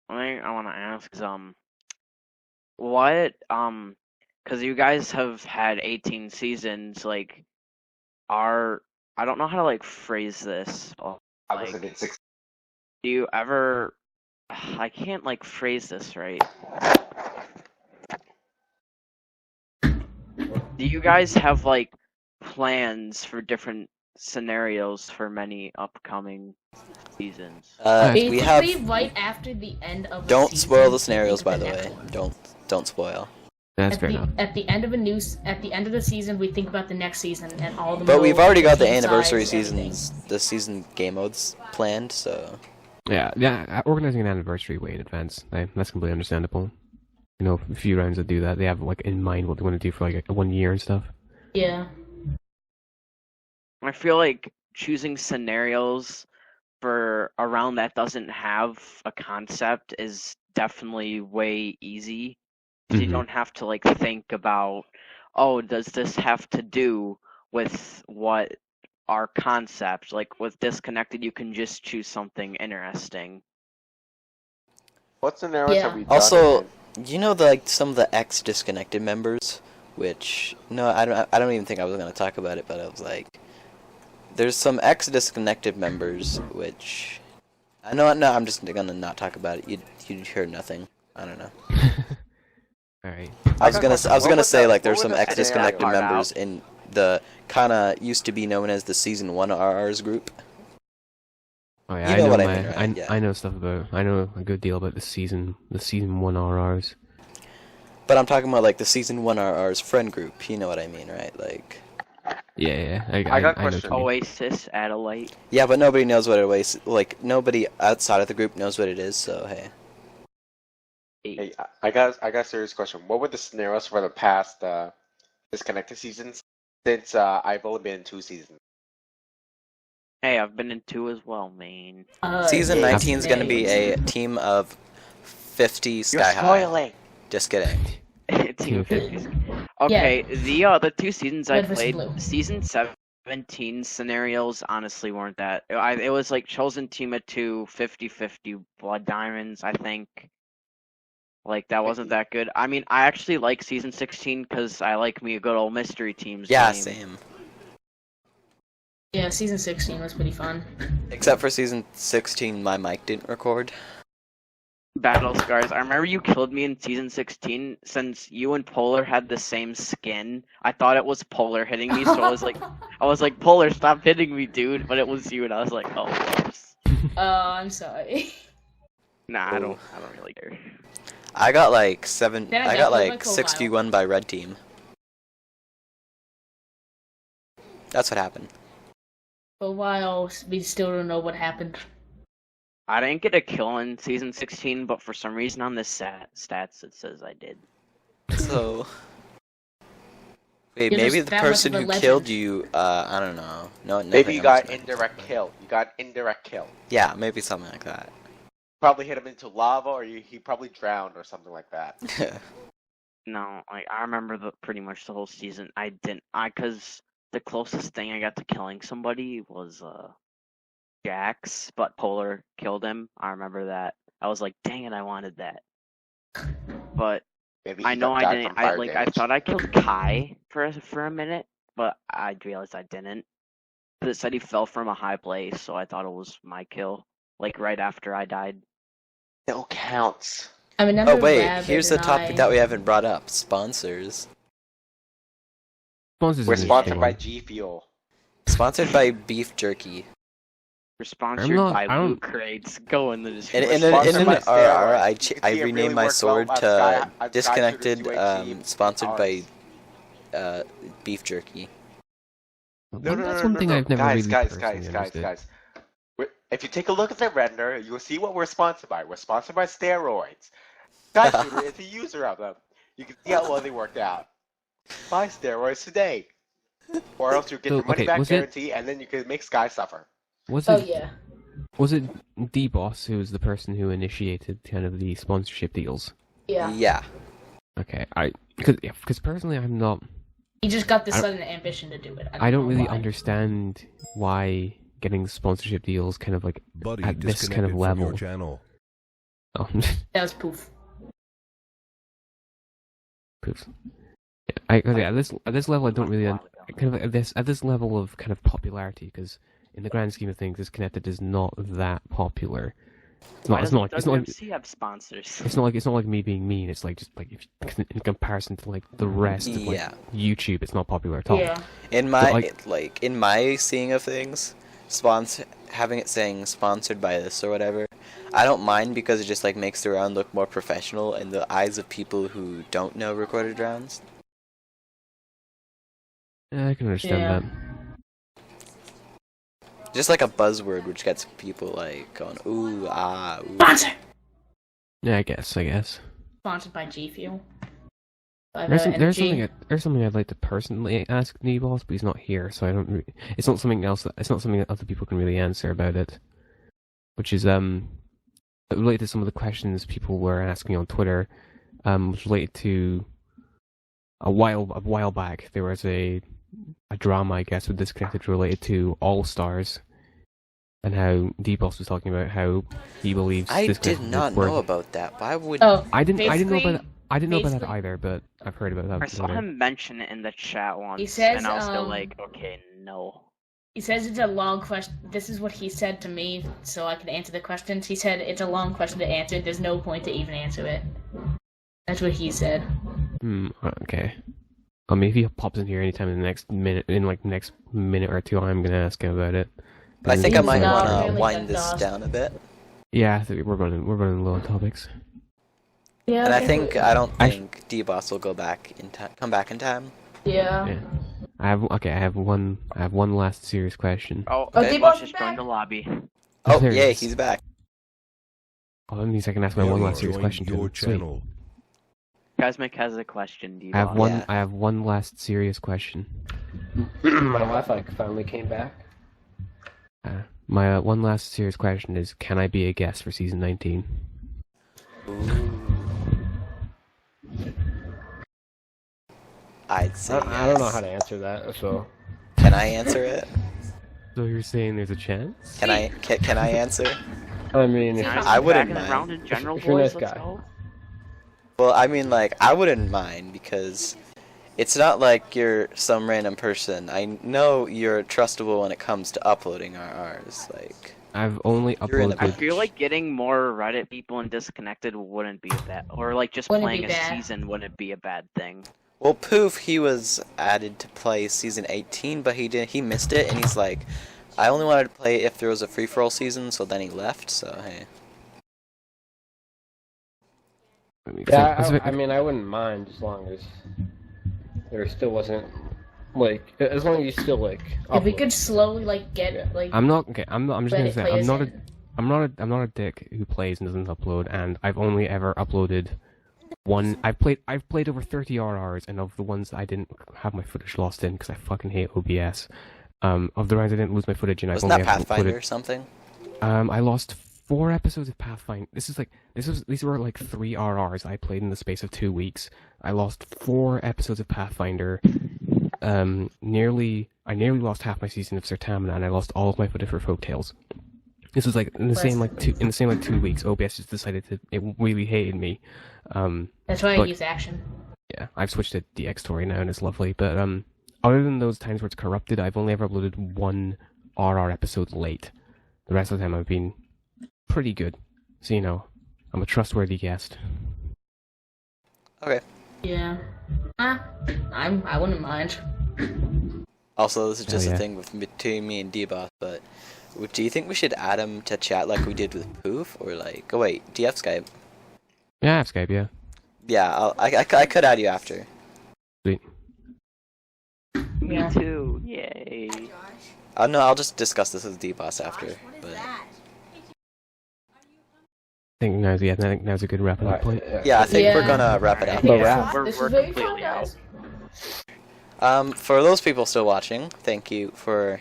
One thing I want to ask is what because you guys have had 18 seasons, like I don't know how to like phrase this. I was in 6. Do you ever? I can't like phrase this right. Do you guys have like plans for different scenarios for many upcoming seasons? We have. Basically, right after the end of. Don't a spoil season, the scenarios, we by think the of way. next one. Don't spoil. That's At fair the, enough. at the end of the season, we think about the next season and all the. But we've modes, already got the team anniversary size, everything. seasons, the season game modes planned. So Yeah. Organizing an anniversary way in advance, that's completely understandable. You know, a few rounds that do that, they have like in mind what they want to do for like 1 year and stuff. Yeah. I feel like choosing scenarios for a round that doesn't have a concept is definitely way easy. You Mhm. don't have to like think about, oh, does this have to do with what our concept? Like with Disconnected, you can just choose something interesting. What scenarios Yeah. have we done? also, you know, some of the ex disconnected members, which I don't even think I was gonna talk about it, but I was like, there's some ex disconnected members which I know. No, I'm just gonna not talk about it. You'd hear nothing. I don't know. All right. I was gonna say like there's what some were the ex disconnected scenarios? members in the kind of used to be known as the season 1 RRs group. Oh yeah, You I know know what I my, mean, right? Yeah. I know stuff about. I know a good deal about the season 1 RRs. But I'm talking about like the season 1 RRs friend group. You know what I mean, right? Like. Yeah. I got a I know question. what you mean. Oasis, Adelaide. Yeah, but nobody knows what it is. Like nobody outside of the group knows what it is. So hey. Hey, I got a serious question. What were the scenarios for the past disconnected seasons? Since I've only been in 2 seasons. Hey, I've been in 2 as well, man. Season yeah, 19 is gonna be a team of 50 sky high. Just kidding. Team Okay. 50. Okay, the 2 seasons I Red versus played, blue. season 17 scenarios honestly weren't that. It was like chosen team of 2, 50-50 blood diamonds, I think. Like that wasn't that good. I mean, I actually like season 16 because I like me a good old mystery teams. Yeah, game. same. Yeah, season 16 was pretty fun. Except for season 16, my mic didn't record. Battle Scars. I remember you killed me in season 16 since you and Polar had the same skin. I thought it was Polar hitting me, so I was like, Polar, stop hitting me, dude. But it was you, and I was like, oh, whoops. Oh, I'm sorry. Nah, I don't really care. I got like Yeah, I got that was like like 61 by red team. That's what happened. For a while, we still don't know what happened. I didn't get a kill in season 16, but for some reason on the stats it says I did. So, wait, You're maybe just the that much person of a who legend. killed you, I don't know. No, Maybe you got nothing. indirect kill. You got indirect kill. Yeah, maybe something like that. Probably hit him into lava, or he probably drowned, or something like that. No, like I remember pretty much the whole season. Cause the closest thing I got to killing somebody was Jax, but Polar killed him. I remember that. I was like, dang it, I wanted that. But Maybe I he know I died didn't. from fire I damage. thought I killed Kai for a minute, but I realized I didn't. 'Cause it said he fell from a high place, so I thought it was my kill. Like right after I died. No counts. I remember Oh wait, Rabbit here's the and topic I- that we haven't brought up. Sponsors. Sponsors We're is an sponsored interesting by one. G Fuel. Sponsored by Beef Jerky. We're sponsored by Loot Crates. Go in the In description. an by RR, I steroids. I If you renamed really my work sword well, to Sky disconnected, Shooter UHC sponsored by arms. beef jerky. That's one thing I've never guys, really personally understood. guys. If you take a look at the render, you'll see what we're sponsored by. We're sponsored by steroids. Sky Shooter is a user of them. You can see how well they worked out. Buy steroids today, or else you get your money back guarantee, and then you can make Sky suffer. Was Oh it? yeah. Was it D-Boss who was the person who initiated kind of the sponsorship deals? Yeah. Yeah. Okay, because personally I'm not. He just got this sudden ambition to do it. I don't know really why. understand why getting sponsorship deals kind of like Buddy at this kind of disconnected from level. your channel. Oh, That was Poof. Poof. Yeah, at this level I don't really kind of at this level of kind of popularity, because in the grand scheme of things, Disconnected is not that popular. It's not like have sponsors. It's not like me being mean. It's like just like in comparison to like the rest of like YouTube, it's not popular at all. Yeah. In my in my seeing of things, having it saying sponsored by this or whatever, I don't mind, because it just like makes the round look more professional in the eyes of people who don't know recorded rounds. Yeah, I can understand that. Just like a buzzword which gets people like going ooh ah ooh. Sponsor. Yeah, I guess. Sponsored by G Fuel. There's something I'd like to personally ask Kneeballs, but he's not here, so I don't. It's not something that other people can really answer about it. Which is related to some of the questions people were asking on Twitter. Was related to a while back. There was a drama, I guess, with Disconnected related to All Stars, and how D-Boss was talking about how he believes. I did not know about that. Why would? Oh, I didn't know about that either, but I've heard about that. I saw him mention it in the chat once, He says, and I was still like, okay, no. He says it's a long question. This is what he said to me, so I can answer the questions. He said it's a long question to answer. There's no point to even answer it. That's what he said. Okay. I mean, if he pops in here anytime in the next minute or two, I'm gonna ask him about it. I think I might want to really wind this down a bit. Yeah, I think we're running low on topics. Yeah. And I don't think D-Boss will come back in time. Yeah. I have one last serious question. Oh, okay. D-Boss just joined the lobby. Oh, There he yay, is. he's back. Oh, that means I can ask my one last serious question to Your him. Sweet. channel. Chasmic has a question, D-Boss. I have one last serious question. My Wi-Fi finally came back. My one last serious question is: can I be a guest for season 19? I'd say I don't know how to answer that, so. Can I answer it? So you're saying there's a chance? Can I answer? I mean, I wouldn't back in the round in mind. general, If you're a boys, nice let's guy. go. Well, I mean, like, I wouldn't mind, because it's not like you're some random person. I know you're trustable when it comes to uploading RRs. Like, I've only You're in a uploaded. I feel like getting more Reddit people and Disconnected wouldn't be a bad, or like just Wouldn't playing be a bad. season wouldn't be a bad thing. well, Poof, he was added to play season 18, but he missed it, and he's like, I only wanted to play if there was a free-for-all season, so then he left. So hey. Yeah, I mean, I wouldn't mind as long as there still wasn't, like, as long as you still, like, If we upload. could slowly like get I'm not okay. I'm just gonna Reddit say players I'm not a dick who plays and doesn't upload. And I've only ever uploaded one. I've played over 30 RRs, and of the ones I didn't have my footage lost in because I fucking hate OBS. Of the rounds I didn't lose my footage in, I've Wasn't only that ever Pathfinder uploaded. or something? I lost 4 episodes of Pathfinder. These were like 3 RRs I played in the space of 2 weeks. I lost 4 episodes of Pathfinder. I nearly lost half my season of Certamina, and I lost all of my footage for Folktales. This was like in the same 2 weeks. OBS just decided it really hated me. That's why I but- use action. Yeah, I've switched to DX Story now, and it's lovely. But other than those times where it's corrupted, I've only ever uploaded 1 RR episode late. The rest of the time I've been pretty good. So, you know, I'm a trustworthy guest. Okay. Yeah. I wouldn't mind. Also, this is just yeah. a thing between me and D-Boss, but Do you think we should add him to chat like we did with Poof, or like? Oh wait, do you have Skype? Yeah, I have Skype. Yeah. Yeah, I could add you after. Sweet. Me Yeah. too. Yay. No, I'll just discuss this with D-Boss after. But I think now's a good wrapping up point. yeah, I think we're Yeah. gonna wrap it I up. think We're this we're is very fun, completely out. guys. For those people still watching, thank you for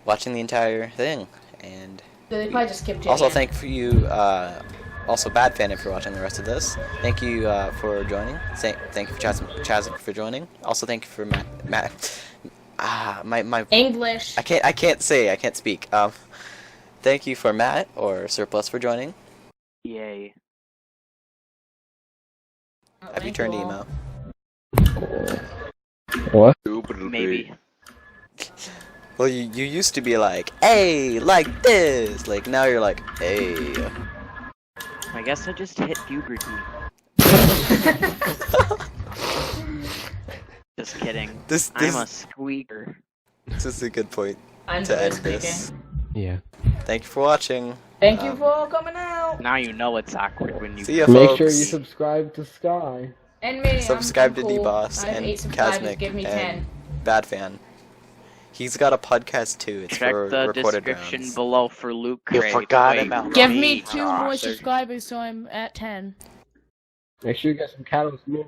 watching the entire thing, and They probably just skipped you. also again. thank you, also Badfan if you're watching the rest of this. Thank you for joining. Thank you for Chasmic for joining. Also thank you for Matt. My English. I can't speak. Thank you for Matt or Cerplus for joining. Yay. Have you turned emo? What? Maybe. Well, you used to be like, hey, like this. Like now you're like, hey. I guess I just hit puberty. Just kidding. I'm a squeaker. This is a good point I'm to end speaking. this. Yeah. Thank you for watching. Thank you for coming out. Now you know it's awkward when you. See ya, Make folks. sure you subscribe to Sky. And me. Subscribe I'm to cool. D-Boss I have and 8 subscribers. Chasmic Give me and 10. Badfan. He's got a podcast too. It's Check for the recorded description rounds. below for Luke You Crate. forgot Wait, about Give me. me 2 more Josh. subscribers so I'm at 10. Make sure you get some Catalyst milk.